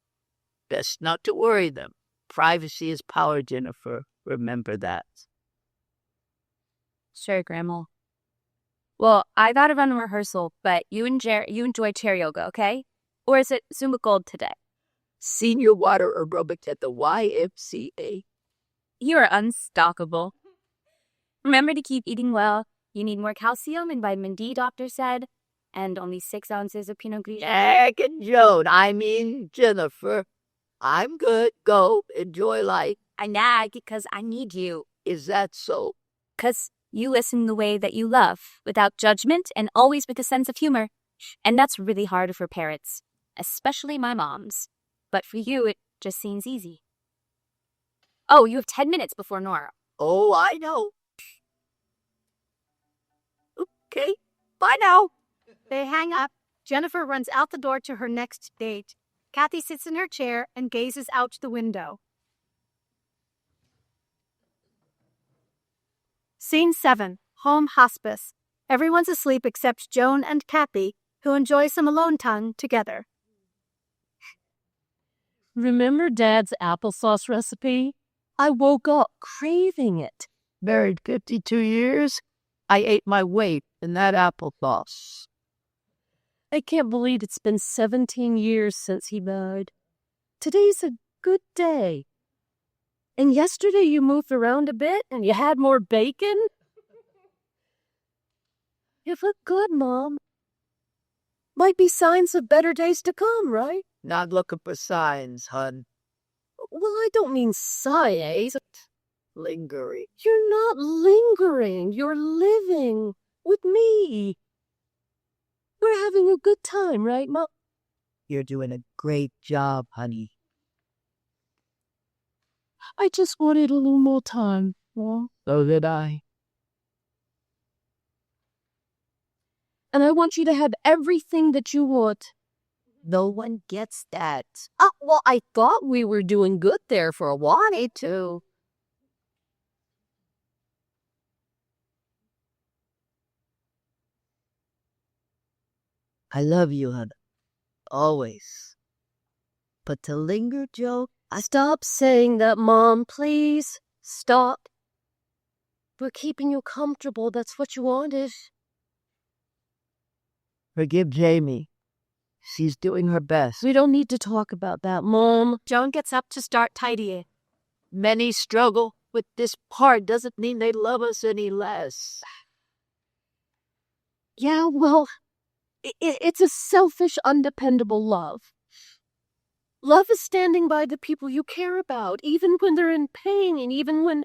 Best not to worry them. Privacy is power, Jennifer. Remember that. Sure, Grandma. Well, I gotta run a rehearsal, but you enjoy chair yoga, okay? Or is it Zumba Gold today? Senior water aerobics at the YMCA. You're unstoppable. Remember to keep eating well. You need more calcium and vitamin D, doctor said. And only 6 ounces of Pinot Grigio. Jack and Joan, I mean Jennifer. I'm good. Go. Enjoy life. I nag because I need you. Is that so? 'Cause you listen the way that you love, without judgment and always with a sense of humor. And that's really hard for parents, especially my mom's. But for you, it just seems easy. Oh, you have 10 minutes before Nora. Oh, I know. Okay. Bye now. They hang up. Jennifer runs out the door to her next date. Kathy sits in her chair and gazes out the window. Scene 7. Home hospice. Everyone's asleep except Joan and Kathy, who enjoy some alone time together. Remember Dad's applesauce recipe? I woke up craving it. Married 52 years. I ate my weight in that applesauce. I can't believe it's been 17 years since he died. Today's a good day. And yesterday you moved around a bit and you had more bacon? You look good, Mom. Might be signs of better days to come, right? Not looking for signs, hun. Well, I don't mean sighs. Lingering. You're not lingering. You're living with me. We're having a good time, right, Mom? You're doing a great job, honey. I just wanted a little more time. Well, So did I. and I want you to have everything that you want. No one gets that. Well, I thought we were doing good there for a while. Me too. I love you, hun. Always. But to linger, Joe, Stop saying that, Mom, please. Stop. We're keeping you comfortable. That's what you wanted. forgive Jamie. She's doing her best. We don't need to talk about that, Mom. Joan gets up to start tidying. Many struggle with this part doesn't mean they love us any less. Yeah, well, it's a selfish, undependable love. Love is standing by the people you care about, even when they're in pain, and even when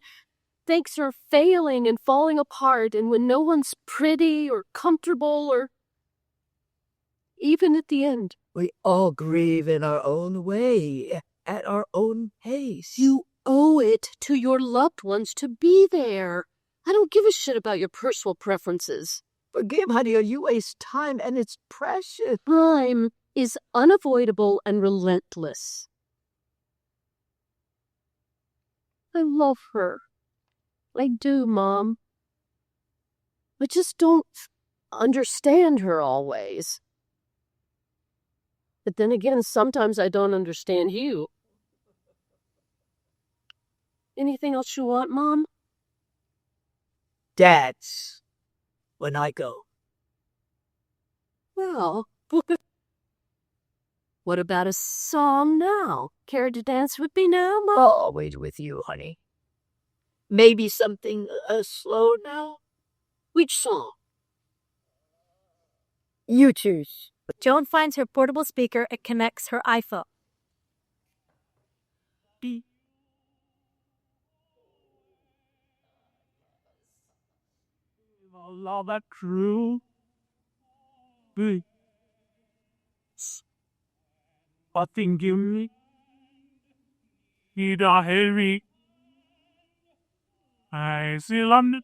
things are failing and falling apart, and when no one's pretty or comfortable, or even at the end. We all grieve in our own way, at our own pace. You owe it to your loved ones to be there. I don't give a shit about your personal preferences. Forgive, honey, or you waste time, and it's precious. Time is unavoidable and relentless. I love her. I do, Mom. I just don't understand her always. But then again, sometimes I don't understand you. Anything else you want, Mom? Dance when I go. Well, what about a song now? Care to dance with me now, Mom? Always with you, honey. Maybe something slow now? Which song? You choose. Joan finds her portable speaker and connects her iPhone. All that true. Be. Nothing give me. He don't hate me. I see London.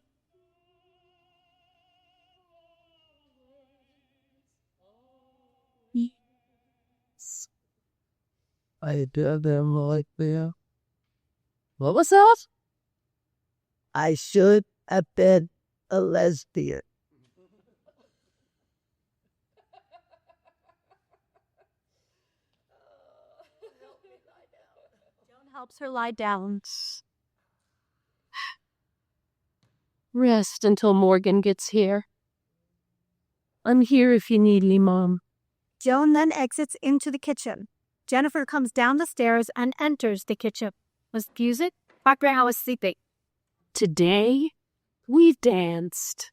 I did them like that. What was that? I should have been a lesbian. Joan helps her lie down. Rest until Morgan gets here. I'm here if you need me, Mom. Joan then exits into the kitchen. Jennifer comes down the stairs and enters the kitchen. Was music? Background was sleeping. Today, we've danced.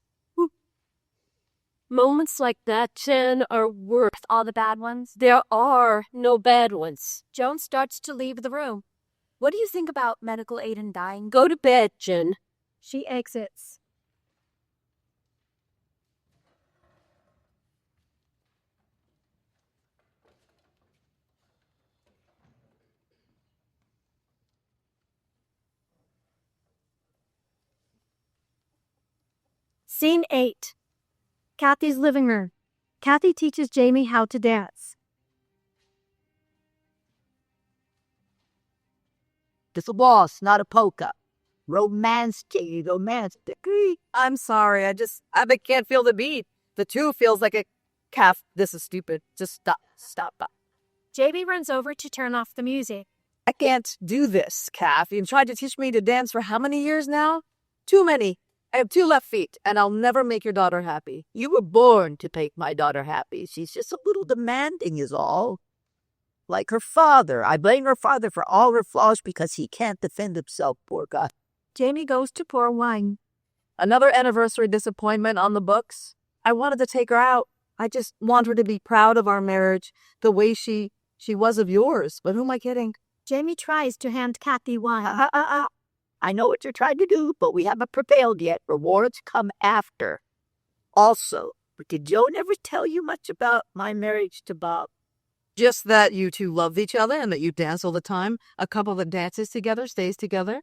Moments like that, Jen, are worth All the bad ones. There are no bad ones. Joan starts to leave the room. What do you think about medical aid in dying? Go to bed, Jen. She exits. Scene 8. Kathy's living room. Kathy teaches Jamie how to dance. It's a waltz, not a polka. Romance, Jamie, romantic. I'm sorry. I can't feel the beat. The two feels like a calf. This is stupid. Just stop. Stop. Jamie runs over to turn off the music. I can't do this, calf. You've tried to teach me to dance for how many years now? Too many. I have 2 left feet, and I'll never make your daughter happy. You were born to make my daughter happy. She's just a little demanding is all. Like her father. I blame her father for all her flaws because he can't defend himself, poor guy. Jamie goes to pour wine. Another anniversary disappointment on the books. I wanted to take her out. I just want her to be proud of our marriage the way she was of yours. But who am I kidding? Jamie tries to hand Kathy wine. I know what you're trying to do, but we haven't prevailed yet. Rewards come after. Also, did Joan ever tell you much about my marriage to Bob? Just that you two love each other and that you dance all the time. A couple that dances together stays together.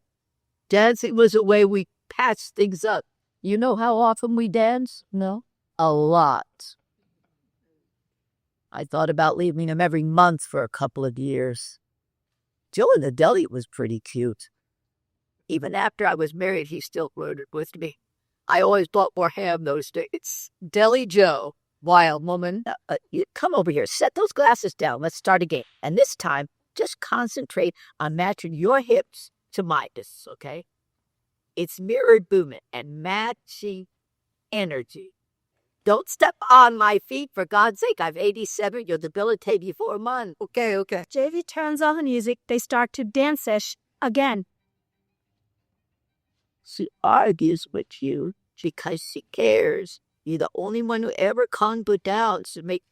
Dancing was a way we patched things up. You know how often we dance? No? A lot. I thought about leaving him every month for a couple of years. Joe in the deli was pretty cute. Even after I was married, he still flirted with me. I always bought more ham those days. Deli Joe, wild woman. Come over here. Set those glasses down. Let's start again. And this time, just concentrate on matching your hips to mine, okay? It's mirrored movement and matching energy. Don't step on my feet, for God's sake. I'm 87. You'll debilitate me for a month. Okay. Jamie turns on the music. They start to dance-ish again. She argues with you because she cares. You're the only one who ever calmed her down to make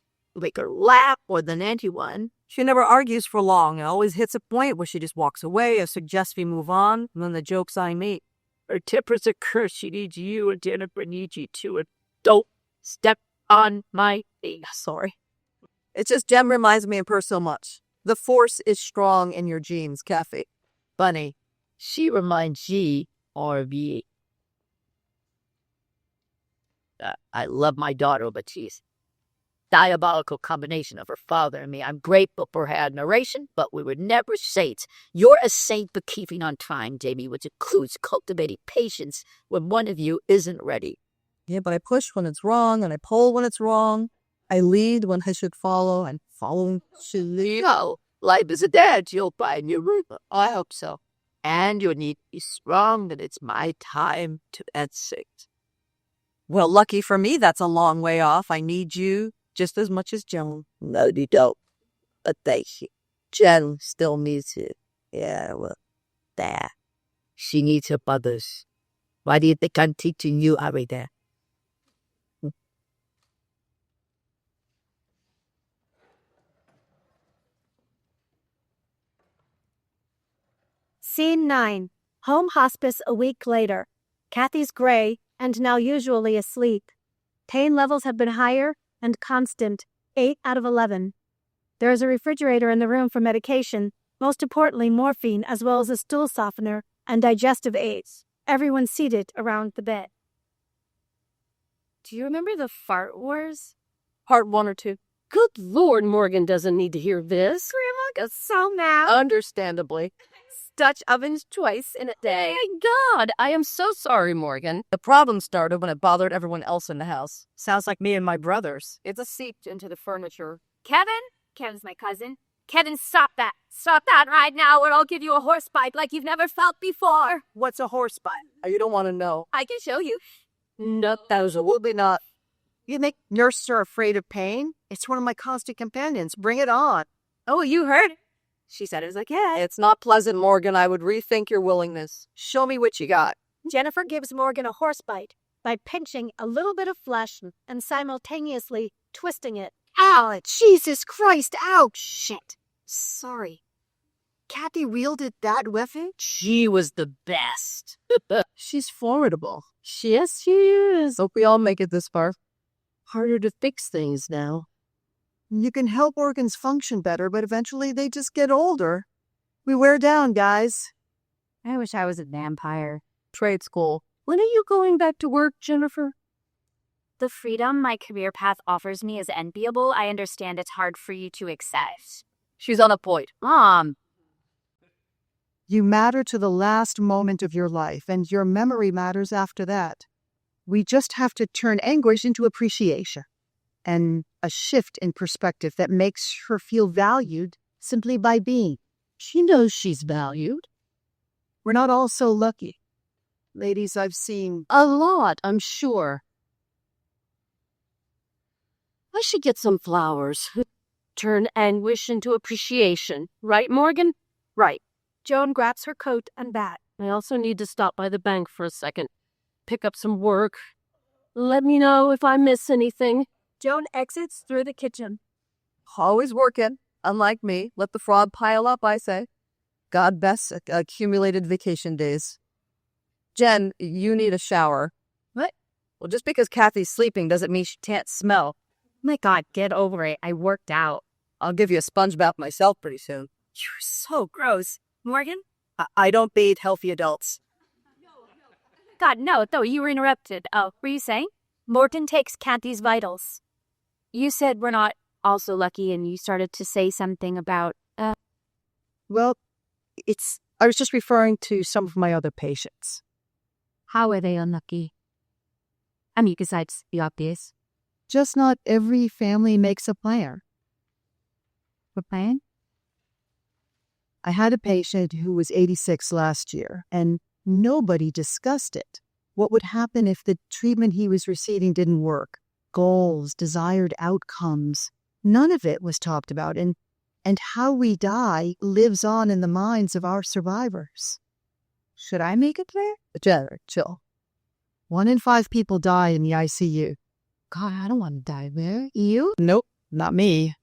her laugh more than anyone. She never argues for long. It always hits a point where she just walks away or suggests we move on, and then the joke's on me. Her temper's a curse. She needs you, and Jennifer needs you too. And don't step on my feet. Sorry. It's just Jem reminds me of her so much. The force is strong in your genes, Kathy. Bunny, she reminds you of you. I love my daughter, but she's diabolical combination of her father and me. I'm grateful for her admiration, but we were never saints. You're a saint for keeping on time, Jamie, which includes cultivating patience when one of you isn't ready. Yeah, but I push when it's wrong, and I pull when it's wrong. I lead when I should follow, and follow should lead. No, life is a dance. You'll find your rhythm. I hope so. And you'll need to be strong that it's my time to exit. Well, lucky for me, that's a long way off. I need you just as much as Joan. No, you don't. But thank you. Jen still needs it. Yeah, well, there. She needs her brothers. Why do you think I'm teaching you every day? Scene 9. Home hospice a week later. Kathy's gray and now usually asleep. Pain levels have been higher and constant, 8 out of 11. There is a refrigerator in the room for medication, most importantly morphine, as well as a stool softener and digestive aids. Everyone seated around the bed. Do you remember the fart wars? Part 1 or 2. Good Lord, Morgan doesn't need to hear this. Grandma got so mad. Understandably. Dutch ovens twice in a day. My God, I am so sorry, Morgan. The problem started when it bothered everyone else in the house. Sounds like me and my brothers. It's seeped into the furniture. Kevin? Kevin's my cousin. Kevin, stop that. Stop that right now or I'll give you a horse bite like you've never felt before. What's a horse bite? You don't want to know. I can show you. No, that was a Absolutely not. You think nurses are afraid of pain? It's one of my constant companions. Bring it on. Oh, you heard it. She said it was like, yeah. It's not pleasant, Morgan. I would rethink your willingness. Show me what you got. Jennifer gives Morgan a horse bite by pinching a little bit of flesh and simultaneously twisting it. Ow, Jesus Christ, ouch, shit. Sorry. Kathy wielded that weapon? She was the best. She's formidable. Yes, she is. Hope we all make it this far. Harder to fix things now. You can help organs function better, but eventually they just get older. We wear down, guys. I wish I was a vampire. Trade school. When are you going back to work, Jennifer? The freedom my career path offers me is enviable. I understand it's hard for you to accept. She's on a point. Mom. You matter to the last moment of your life, and your memory matters after that. We just have to turn anguish into appreciation and a shift in perspective that makes her feel valued simply by being. She knows she's valued. We're not all so lucky. Ladies, I've seen A lot, I'm sure. I should get some flowers. Turn anguish into appreciation. Right, Morgan? Right. Joan grabs her coat and bat. I also need to stop by the bank for a second. Pick up some work. Let me know if I miss anything. Joan exits through the kitchen. Always working. Unlike me. Let the fraud pile up, I say. God best accumulated vacation days. Jen, you need a shower. What? Well, just because Kathy's sleeping doesn't mean she can't smell. My God, get over it. I worked out. I'll give you a sponge bath myself pretty soon. You're so gross. Morgan? I don't bathe healthy adults. God, no, you were interrupted. Oh, were you saying? Morton takes Kathy's vitals. You said we're not also lucky and you started to say something about, Well, I was just referring to some of my other patients. how are they unlucky? I mean, besides the obvious. Just not every family makes a plan. What plan? I had a patient who was 86 last year, and nobody discussed it. What would happen if the treatment he was receiving didn't work? Goals, desired outcomes. None of it was talked about, and how we die lives on in the minds of our survivors. Should I make it clear? Jen, chill. 1 in 5 people die in the ICU. God, I don't want to die there. You? Nope, not me.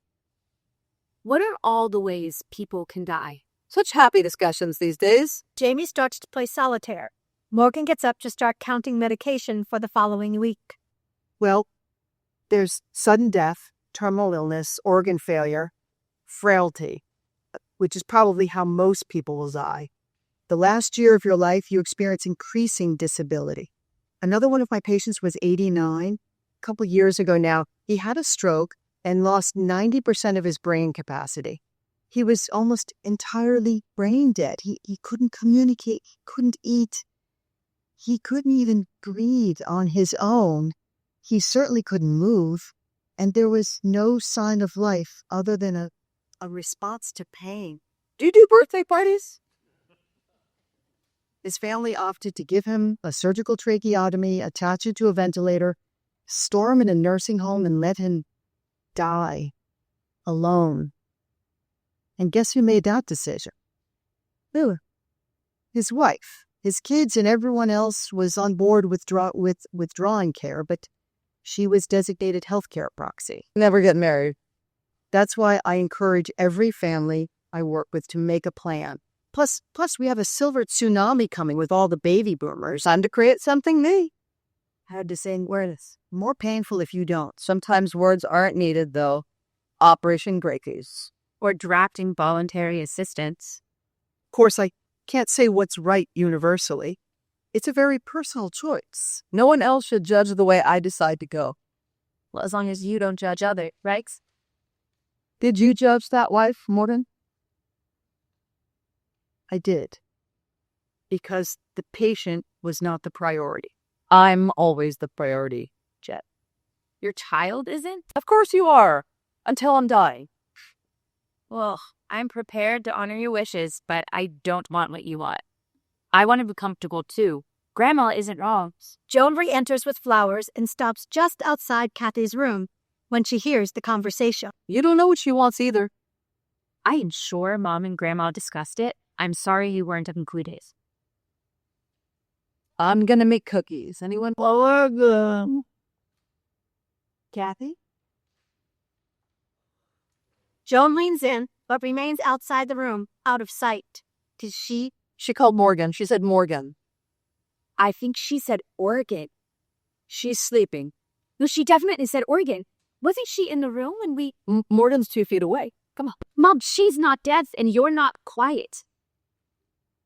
What are all the ways people can die? Such happy discussions these days. Jamie starts to play solitaire. Morgan gets up to start counting medication for the following week. Well, there's sudden death, terminal illness, organ failure, frailty, which is probably how most people will die. The last year of your life, you experience increasing disability. Another one of my patients was 89. a couple years ago now, he had a stroke and lost 90% of his brain capacity. He was almost entirely brain dead. He couldn't communicate, he couldn't eat. He couldn't even breathe on his own. He certainly couldn't move. And there was no sign of life other than a response to pain. Do you do birthday parties? His family opted to give him a surgical tracheotomy, attach it to a ventilator, store him in a nursing home, and let him die alone. And guess who made that decision? Who? His wife. His kids and everyone else was on board with withdrawing care, but she was designated healthcare proxy. Never get married. That's why I encourage every family I work with to make a plan. Plus, we have a silver tsunami coming with all the baby boomers. Time to create something new. Had to say words. More painful if you don't. Sometimes words aren't needed, though. Operation Gracies. Or drafting voluntary assistance. Of course, I can't say what's right universally. It's a very personal choice. No one else should judge the way I decide to go. Well, as long as you don't judge others, right? Did you judge that wife, Morgan? I did. Because the patient was not the priority. I'm always the priority, Jet. Your child isn't? Of course you are. Until I'm dying. Well, I'm prepared to honor your wishes, but I don't want what you want. I want to be comfortable too. Grandma isn't wrong. Joan re-enters with flowers and stops just outside Kathy's room when she hears the conversation. You don't know what she wants either. I am sure Mom and Grandma discussed it. I'm sorry you weren't included. I'm gonna make cookies. Anyone? Kathy? Joan leans in, but remains outside the room, out of sight. Did she? She called Morgan. She said Morgan. I think she said Oregon. She's sleeping. No, she definitely said Oregon. Wasn't she in the room when we... Morgan's 2 feet away. Come on. Mom, she's not deaf and you're not quiet.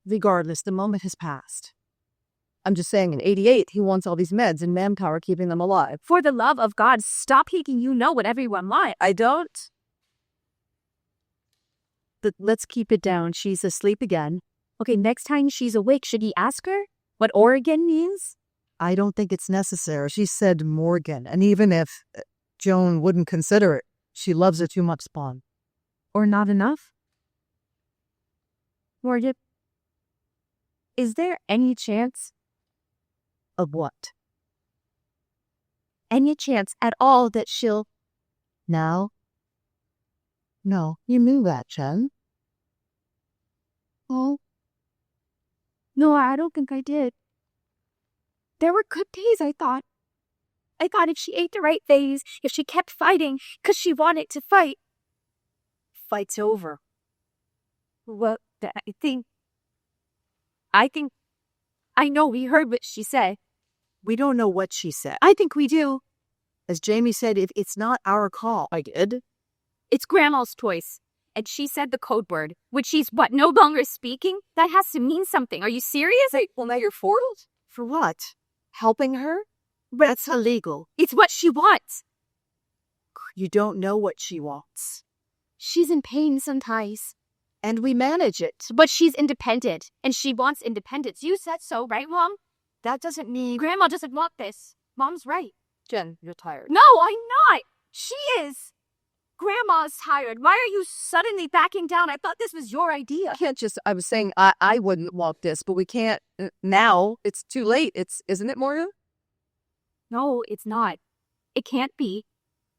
Regardless, the moment has passed. I'm just saying, in 88, he wants all these meds and manpower keeping them alive. For the love of God, stop thinking you know what everyone wants. I don't. But let's keep it down. She's asleep again. Okay, next time she's awake, should he ask her what Oregon means? I don't think it's necessary. She said Morgan. And even if Joan wouldn't consider it, she loves it too much, Spawn. Or not enough? Morgan, is there any chance? Of what? Any chance at all that she'll... Now? No, you knew that, Jen. Oh. No, I don't think I did. There were good days, I thought. I thought if she ate the right things, if she kept fighting, 'cause she wanted to fight. Fight's over. Well, I know we heard what she said. We don't know what she said. I think we do. As Jamie said, if it's not our call. I did. It's Grandma's choice. And she said the code word, which she's, no longer speaking? That has to mean something. Are you serious? Well, now you're foiled? For what? Helping her? That's illegal. It's what she wants. You don't know what she wants. She's in pain sometimes. And we manage it. But she's independent, and she wants independence. You said so, right, Mom? That doesn't mean... Grandma doesn't want this. Mom's right. Jen, you're tired. No, I'm not. She is. Grandma's tired. Why are you suddenly backing down? I thought this was your idea. I was saying I wouldn't want this, but we can't now. It's too late. Isn't it, Morgan? No, it's not. It can't be.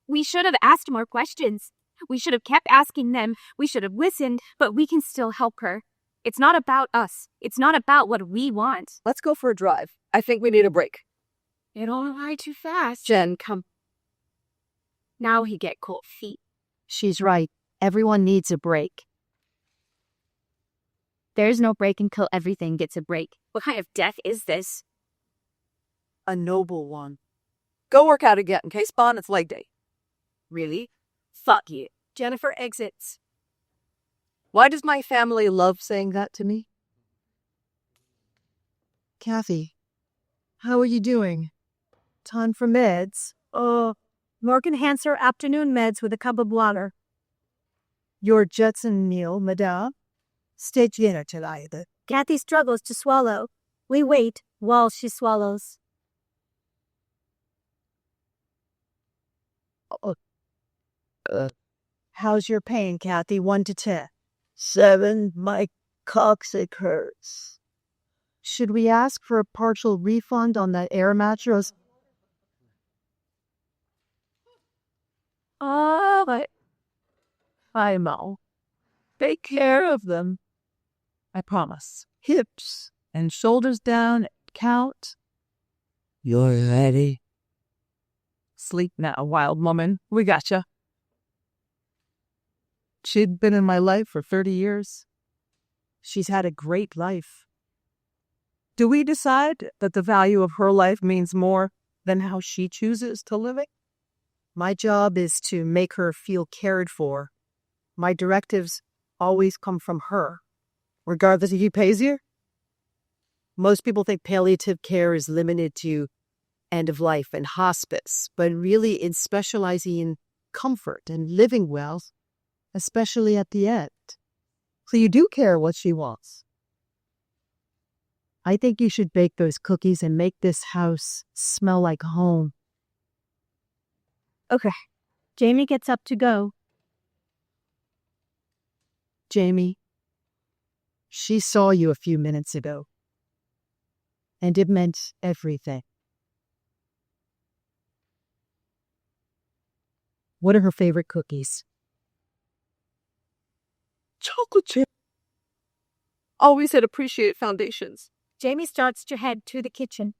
We should have asked more questions. We should have kept asking them. We should have listened, but we can still help her. It's not about us. It's not about what we want. Let's go for a drive. I think we need a break. You don't ride too fast. Jen, come. Now he get cold feet. She's right. Everyone needs a break. There's no break until everything gets a break. What kind of death is this? A noble one. Go work out again. Okay, Spawn, it's leg day. Really? Fuck you. Jennifer exits. Why does my family love saying that to me? Kathy, how are you doing? Time for meds? Morgan hands her afternoon meds with a cup of water. Your Jetson meal, madame. Stage dinner tonight. Kathy struggles to swallow. We wait while she swallows. How's your pain, Kathy? 1 to 10. 7. My coccyx hurts. Should we ask for a partial refund on that air mattress? But I know. Take care of them. I promise. Hips and shoulders down. Count. You're ready. Sleep now, wild woman. We gotcha. She'd been in my life for 30 years. She's had a great life. Do we decide that the value of her life means more than how she chooses to live it? My job is to make her feel cared for. My directives always come from her, regardless if he pays you. Most people think palliative care is limited to end of life and hospice, but really in specializing in comfort and living well, especially at the end. So you do care what she wants. I think you should bake those cookies and make this house smell like home. Okay. Jamie gets up to go. Jamie, she saw you a few minutes ago, and it meant everything. What are her favorite cookies? Chocolate chip. Always had appreciated foundations. Jamie starts to head to the kitchen.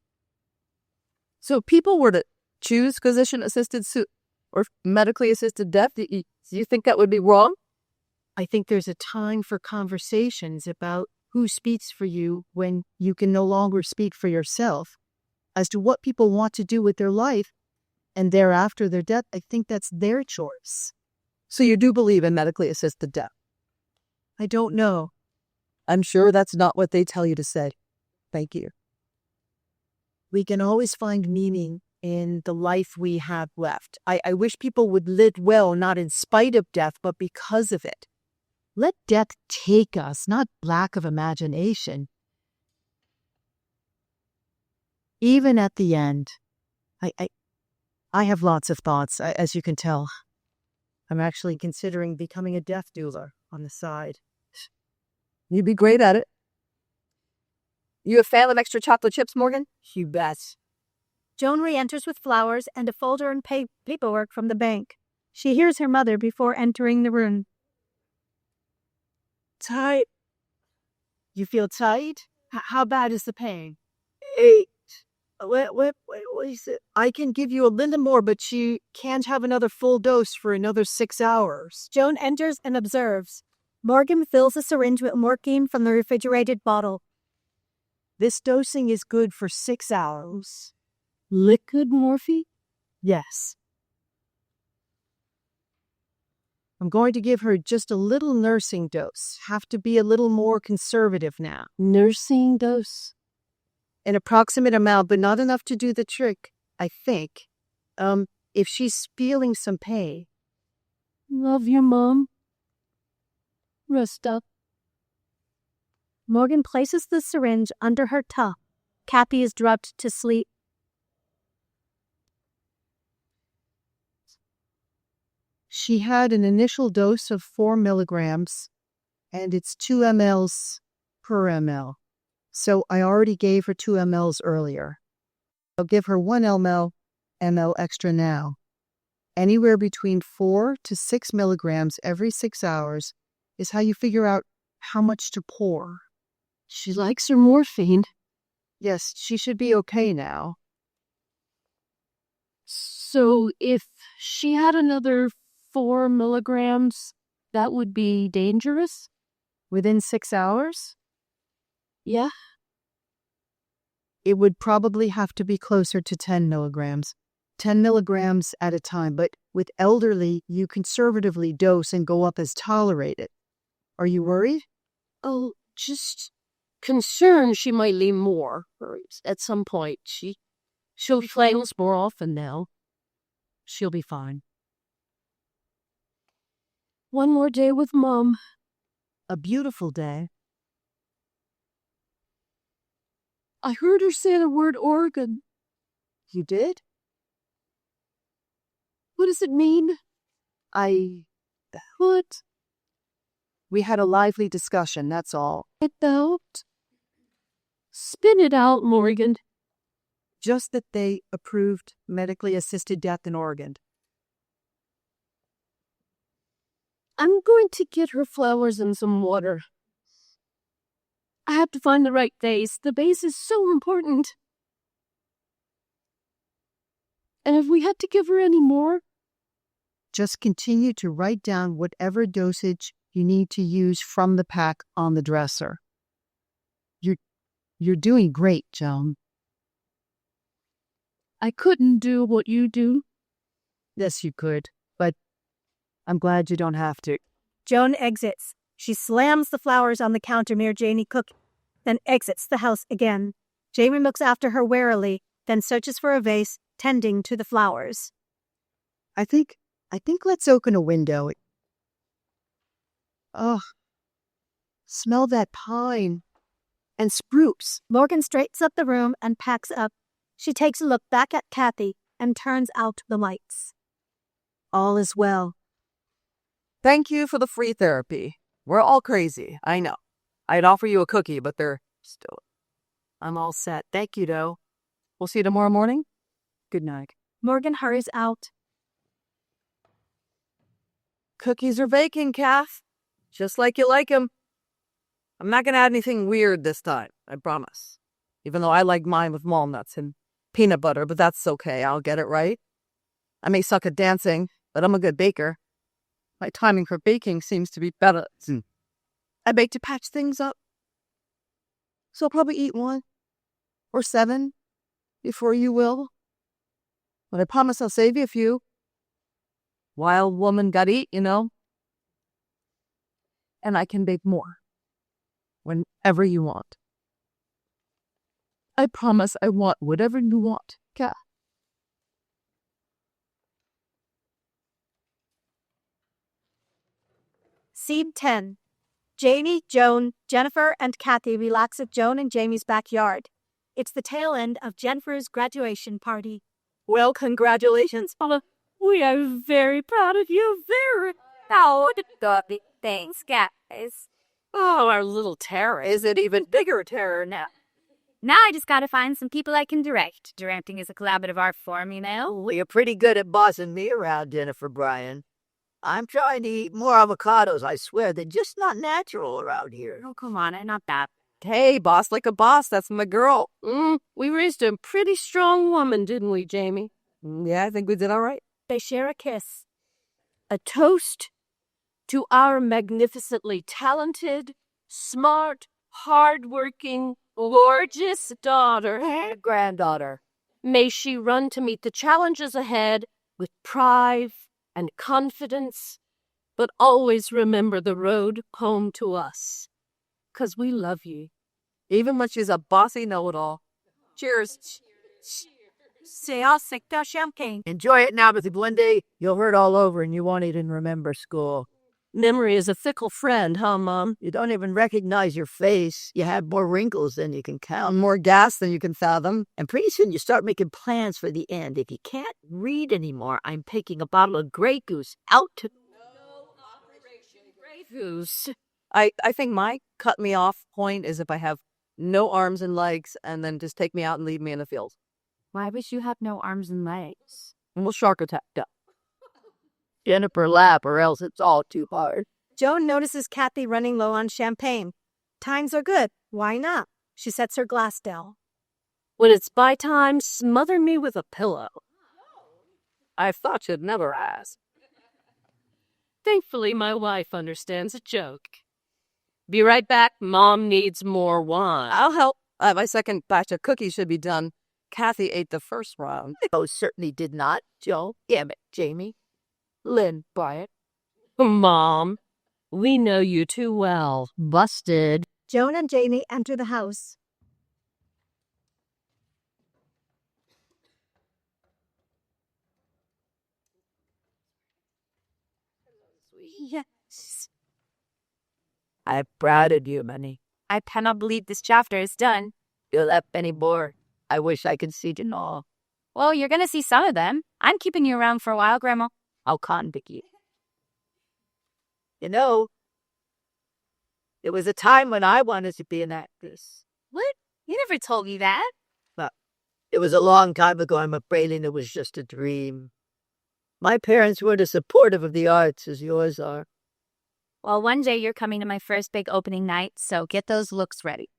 So if people were to choose physician-assisted or medically assisted death, do you think that would be wrong? I think there's a time for conversations about who speaks for you when you can no longer speak for yourself. As to what people want to do with their life and thereafter their death, I think that's their choice. So you do believe in medically assisted death? I don't know. I'm sure that's not what they tell you to say. Thank you. We can always find meaning in the life we have left. I wish people would live well, not in spite of death, but because of it. Let death take us, not lack of imagination. Even at the end, I have lots of thoughts, as you can tell. I'm actually considering becoming a death doula on the side. You'd be great at it. You a fan of extra chocolate chips, Morgan? You bet. Joan re-enters with flowers and a folder and paperwork from the bank. She hears her mother before entering the room. Tight. You feel tight? How bad is the pain? 8. Wait, what is it? I can give you a little more, but she can't have another full dose for another 6 hours. Joan enters and observes. Morgan fills a syringe with morphine from the refrigerated bottle. This dosing is good for 6 hours. Liquid morphine? Yes. I'm going to give her just a little nursing dose. Have to be a little more conservative now. Nursing dose? An approximate amount, but not enough to do the trick, I think. If she's feeling some pain. Love your mom. Rest up. Morgan places the syringe under her tongue. Kathy is drugged to sleep. She had an initial dose of 4 milligrams, and it's 2 mLs per ml. So I already gave her 2 mLs earlier. I'll give her 1 ml extra now. Anywhere between 4 to 6 milligrams every 6 hours is how you figure out how much to pour. She likes her morphine. Yes, she should be okay now. So if she had another 4 milligrams, that would be dangerous? Within 6 hours? Yeah. It would probably have to be closer to 10 milligrams. 10 milligrams at a time, but with elderly, you conservatively dose and go up as tolerated. Are you worried? Oh, just concerned she might need more. Or at some point, she'll be flames more often now. She'll be fine. One more day with Mom. A beautiful day. I heard her say the word Oregon. You did? What does it mean? What? We had a lively discussion, that's all. About? Spit it out, Morgan. Just that they approved medically assisted death in Oregon. I'm going to get her flowers and some water. I have to find the right vase. The vase is so important. And if we had to give her any more? Just continue to write down whatever dosage you need to use from the pack on the dresser. You're doing great, Joan. I couldn't do what you do. Yes, you could, but I'm glad you don't have to. Joan exits. She slams the flowers on the counter near Janie cooking, then exits the house again. Jamie looks after her warily, then searches for a vase, tending to the flowers. I think let's open a window. Oh, smell that pine and spruce. Morgan straightens up the room and packs up. She takes a look back at Kathy and turns out the lights. All is well. Thank you for the free therapy. We're all crazy, I know. I'd offer you a cookie, but they're still... I'm all set. Thank you, though. We'll see you tomorrow morning. Good night. Morgan hurries out. Cookies are baking, Kath. Just like you like 'em. I'm not going to add anything weird this time, I promise. Even though I like mine with walnuts and peanut butter, but that's okay. I'll get it right. I may suck at dancing, but I'm a good baker. My timing for baking seems to be better. I bake to patch things up. So I'll probably eat 1 or 7 before you will. But I promise I'll save you a few. Wild woman gotta eat, you know. And I can bake more whenever you want. I promise I want whatever you want, Kat. Scene 10. Janie, Joan, Jennifer, and Kathy relax at Joan and Jamie's backyard. It's the tail end of Jennifer's graduation party. Well, congratulations, Paula. We are very proud of you. Very proud. Thanks, guys. Oh, our little terror is an even bigger terror now. Now I just gotta find some people I can direct. Directing is a collaborative art form, you know. Well, you're pretty good at bossing me around, Jennifer Bryan. I'm trying to eat more avocados, I swear. They're just not natural around here. Oh, come on, I'm not that. Hey, boss like a boss. That's my girl. We raised a pretty strong woman, didn't we, Jamie? Yeah, I think we did all right. They share a kiss. A toast to our magnificently talented, smart, hard-working, gorgeous daughter. Granddaughter. May she run to meet the challenges ahead with pride and confidence, but always remember the road home to us. 'Cause we love you. Even when she's a bossy know-it-all. Cheers. C'est champagne. Enjoy it now, because one day you'll hurt all over and you won't even remember school. Memory is a fickle friend, huh, Mom? You don't even recognize your face. You have more wrinkles than you can count. More gas than you can fathom. And pretty soon you start making plans for the end. If you can't read anymore, I'm taking a bottle of Grey Goose out to... No Operation Grey Goose. I think my cut me off point is if I have no arms and legs and then just take me out and leave me in the field. Why would you have no arms and legs? And we'll shark attack. Duh. Jennifer, laugh, or else it's all too hard. Joan notices Kathy running low on champagne. Times are good. Why not? She sets her glass down. When it's by time, smother me with a pillow. I thought you'd never ask. Thankfully, my wife understands a joke. Be right back. Mom needs more wine. I'll help. My second batch of cookies should be done. Kathy ate the first round. Oh, certainly did not. Joe, damn it, Jamie. Lynn, Bryant. Mom, we know you too well. Busted. Joan and Janie enter the house. Yes. I'm proud of you, Manny. I cannot believe this chapter is done. You'll have many more. I wish I could see them all. Well, you're gonna see some of them. I'm keeping you around for a while, Grandma. I'll convict you. You know, there was a time when I wanted to be an actress. What? You never told me that. But it was a long time ago. I'm afraid it was just a dream. My parents weren't as supportive of the arts as yours are. Well, one day you're coming to my first big opening night, so get those looks ready.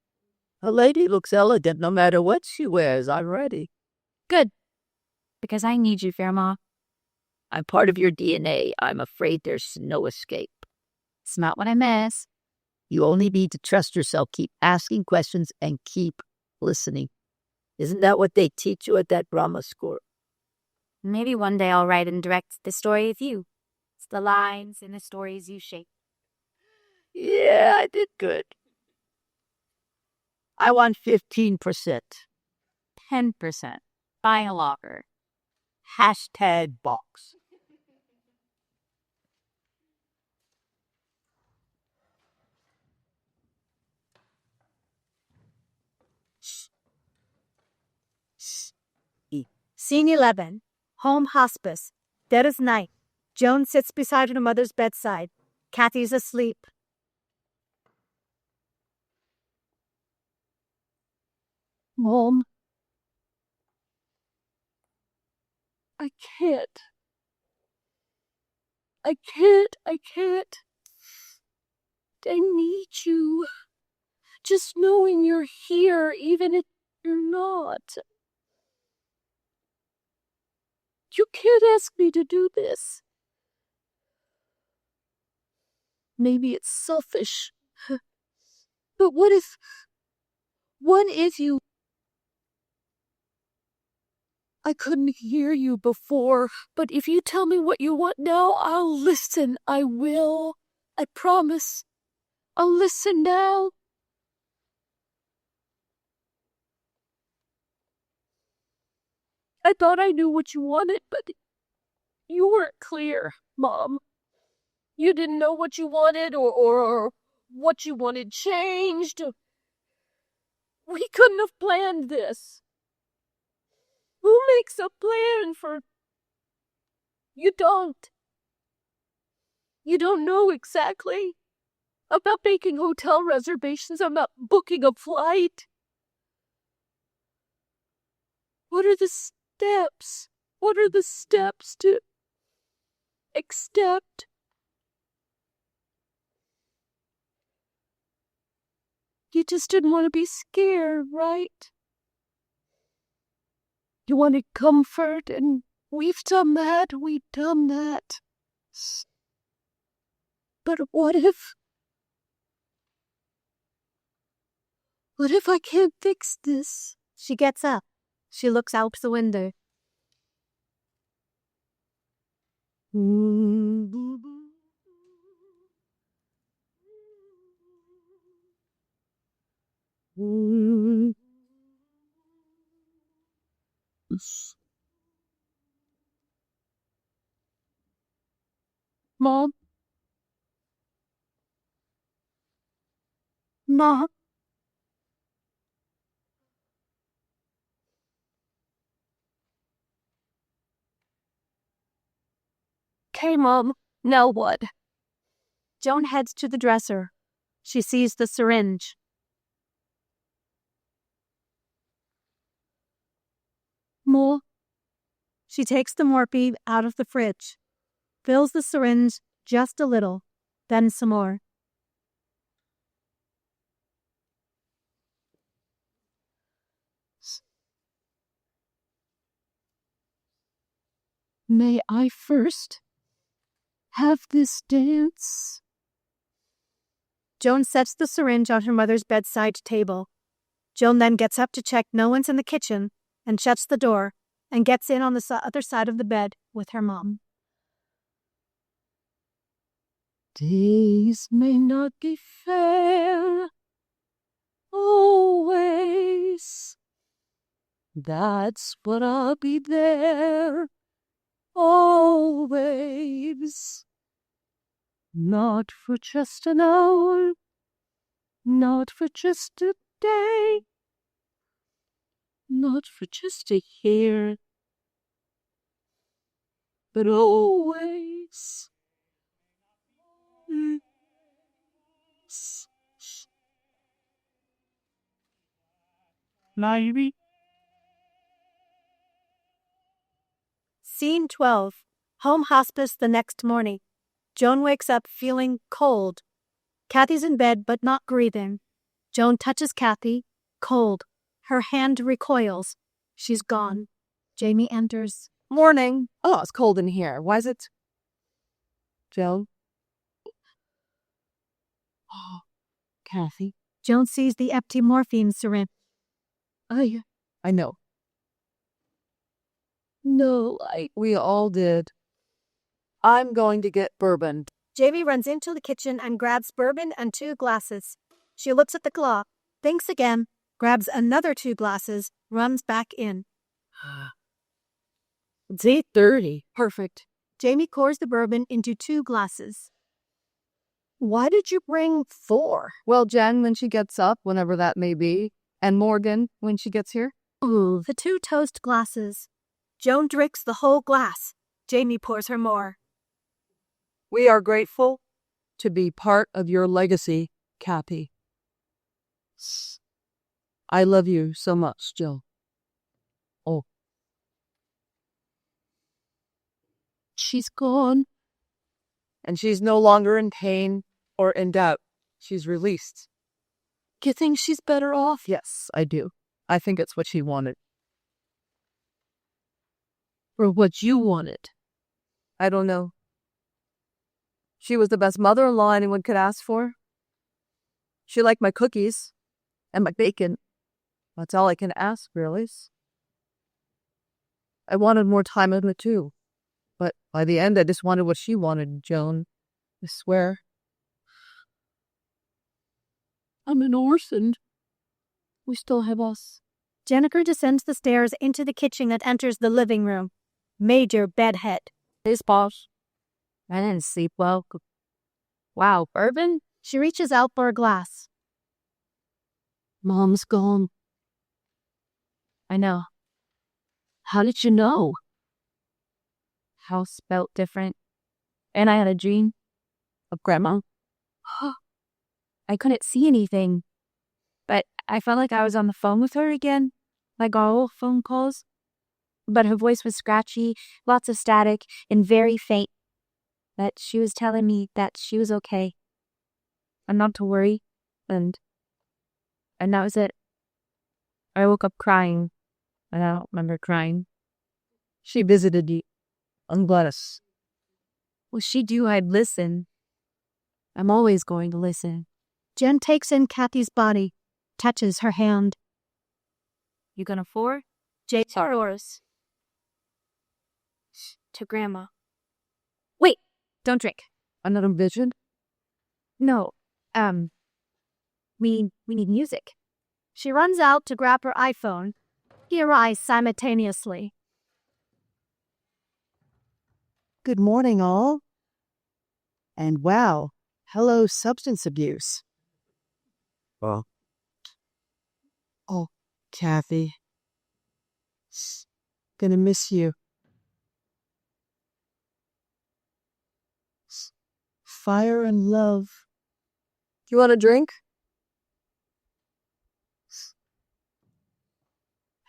A lady looks elegant no matter what she wears. I'm ready. Good. Because I need you, Grandma. I'm part of your DNA. I'm afraid there's no escape. It's not what I miss. You only need to trust yourself, keep asking questions, and keep listening. Isn't that what they teach you at that drama school? Maybe one day I'll write and direct the story of you. It's the lines and the stories you shape. Yeah, I did good. I want 15%. 10%. Buy a locker. #box. Scene 11. Home hospice. Dead as night. Joan sits beside her mother's bedside. Kathy's asleep. Mom. I can't. I can't. I need you. Just knowing you're here, even if you're not. You can't ask me to do this. Maybe it's selfish. But what if you... I couldn't hear you before, but if you tell me what you want now, I'll listen. I will. I promise. I'll listen now. I thought I knew what you wanted, but you weren't clear, Mom. You didn't know what you wanted or what you wanted changed. We couldn't have planned this. Who makes a plan for... You don't. You don't know exactly about making hotel reservations, about booking a flight. What are the steps? What are the steps to accept? You just didn't want to be scared, right? You wanted comfort, and we've done that. But what if I can't fix this? She gets up. She looks out the window. Mom? Mom? Okay, Mom. Now what? Joan heads to the dresser. She sees the syringe. More? She takes the morphine out of the fridge, fills the syringe just a little, then some more. May I first have this dance? Joan sets the syringe on her mother's bedside table. Joan then gets up to check no one's in the kitchen and shuts the door and gets in on the other side of the bed with her mom. Days may not be fair always. That's but I'll be there always. Not for just an hour, not for just a day, not for just a year, but always. Ivy. Scene 12. Home hospice the next morning. Joan wakes up feeling cold. Kathy's in bed but not breathing. Joan touches Kathy. Cold. Her hand recoils. She's gone. Jamie enters. Morning. Oh, it's cold in here. Why is it? Joan? Oh, Kathy. Joan sees the empty morphine syringe. I know. No, We all did. I'm going to get bourbon. Jamie runs into the kitchen and grabs bourbon and 2 glasses. She looks at the clock, thinks again, grabs another 2 glasses, runs back in. it's 8:30. Perfect. Jamie pours the bourbon into 2 glasses. Why did you bring 4? Well, Jen, when she gets up, whenever that may be, and Morgan, when she gets here. Ooh, The 2 toast glasses. Joan drinks the whole glass. Jamie pours her more. We are grateful to be part of your legacy, Kathy. I love you so much, Jill. Oh. she's gone. And she's no longer in pain or in doubt. She's released. You think she's better off? Yes, I do. I think it's what she wanted. Or what you wanted? I don't know. She was the best mother-in-law anyone could ask for. She liked my cookies and my bacon. That's all I can ask, really. I wanted more time with her, too. But by the end, I just wanted what she wanted, Joan. I swear. I'm an orphan. We still have us. Jennifer descends the stairs into the kitchen and enters the living room. Major bedhead. This boss. I didn't sleep well. Wow, bourbon? She reaches out for a glass. Mom's gone. I know. How did you know? House felt different. And I had a dream of Grandma. I couldn't see anything. But I felt like I was on the phone with her again. Like our old phone calls. But her voice was scratchy, lots of static, and very faint. That she was telling me that she was okay. And not to worry. And that was it. I woke up crying. And I don't remember crying. She visited you. I'm glad. Well, she'd do, I'd listen. I'm always going to listen. Jen takes in Kathy's body, touches her hand. You gonna 4? James or yours? To Grandma. Wait, don't drink. Another vision? No, we need music. She runs out to grab her iPhone. He arrives simultaneously. Good morning, all. And wow, hello, substance abuse. Well, Oh, Kathy. Gonna miss you. Fire and love. You want a drink?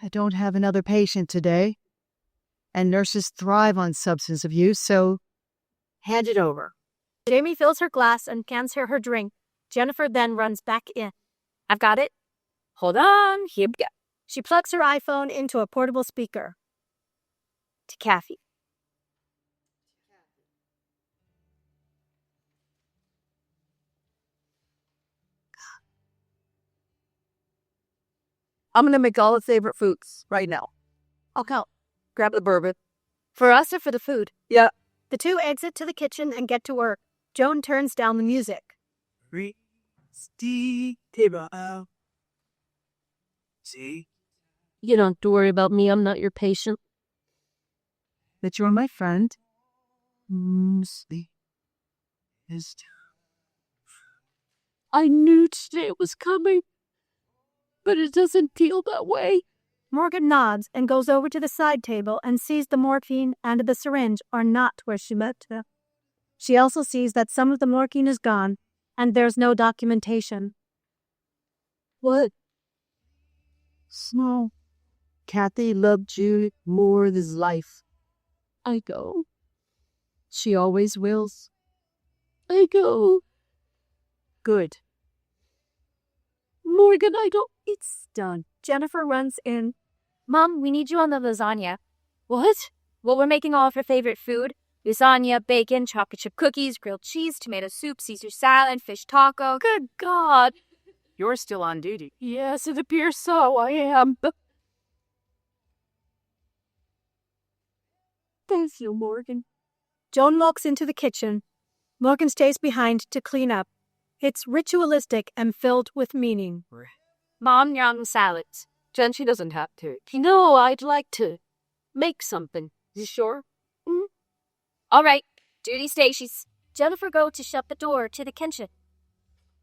I don't have another patient today. And nurses thrive on substance abuse, so hand it over. Jamie fills her glass and cans her drink. Jennifer then runs back in. I've got it. Hold on, here we go. She plugs her iPhone into a portable speaker. To Kathy. I'm going to make all the favorite foods right now. I'll count. Grab the bourbon. For us or for the food? Yeah. The 2 exit to the kitchen and get to work. Joan turns down the music. See? You don't have to worry about me. I'm not your patient. That you're my friend. Sleep. I knew today was coming, but it doesn't feel that way. Morgan nods and goes over to the side table and sees the morphine and the syringe are not where she left them. She also sees that some of the morphine is gone and there's no documentation. What? So, Kathy loved you more than life. I go. She always will. I go. Good. Morgan, I don't... It's done. Jennifer runs in. Mom, we need you on the lasagna. What? Well, we're making all of her favorite food. Lasagna, bacon, chocolate chip cookies, grilled cheese, tomato soup, Caesar salad, fish taco. Good God. You're still on duty. Yes, it appears so. I am. Thank you, Morgan. Joan walks into the kitchen. Morgan stays behind to clean up. It's ritualistic and filled with meaning. Mom, you're on the salads. Jen, she doesn't have to. No, I'd like to make something. You sure? All right, duty stations. Jennifer, go to shut the door to the kitchen.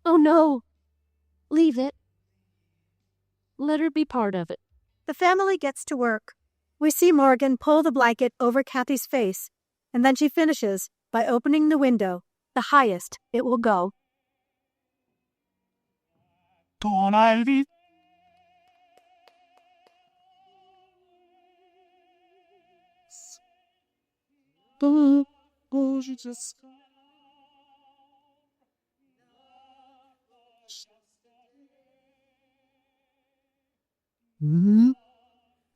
Oh, no. Leave it. Let her be part of it. The family gets to work. We see Morgan pull the blanket over Kathy's face, and then she finishes by opening the window, the highest it will go. Don't I leave? Oh, she just...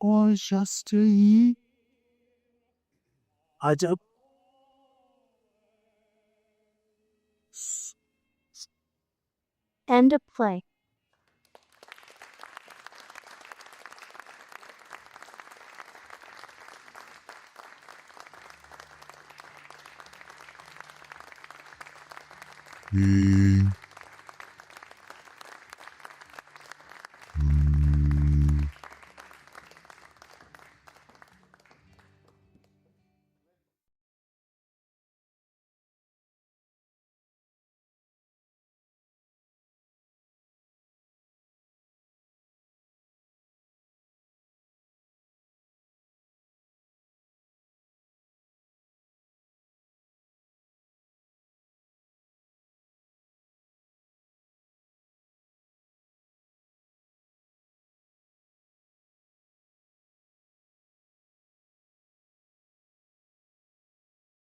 Or just to eat. Ajab. End of play.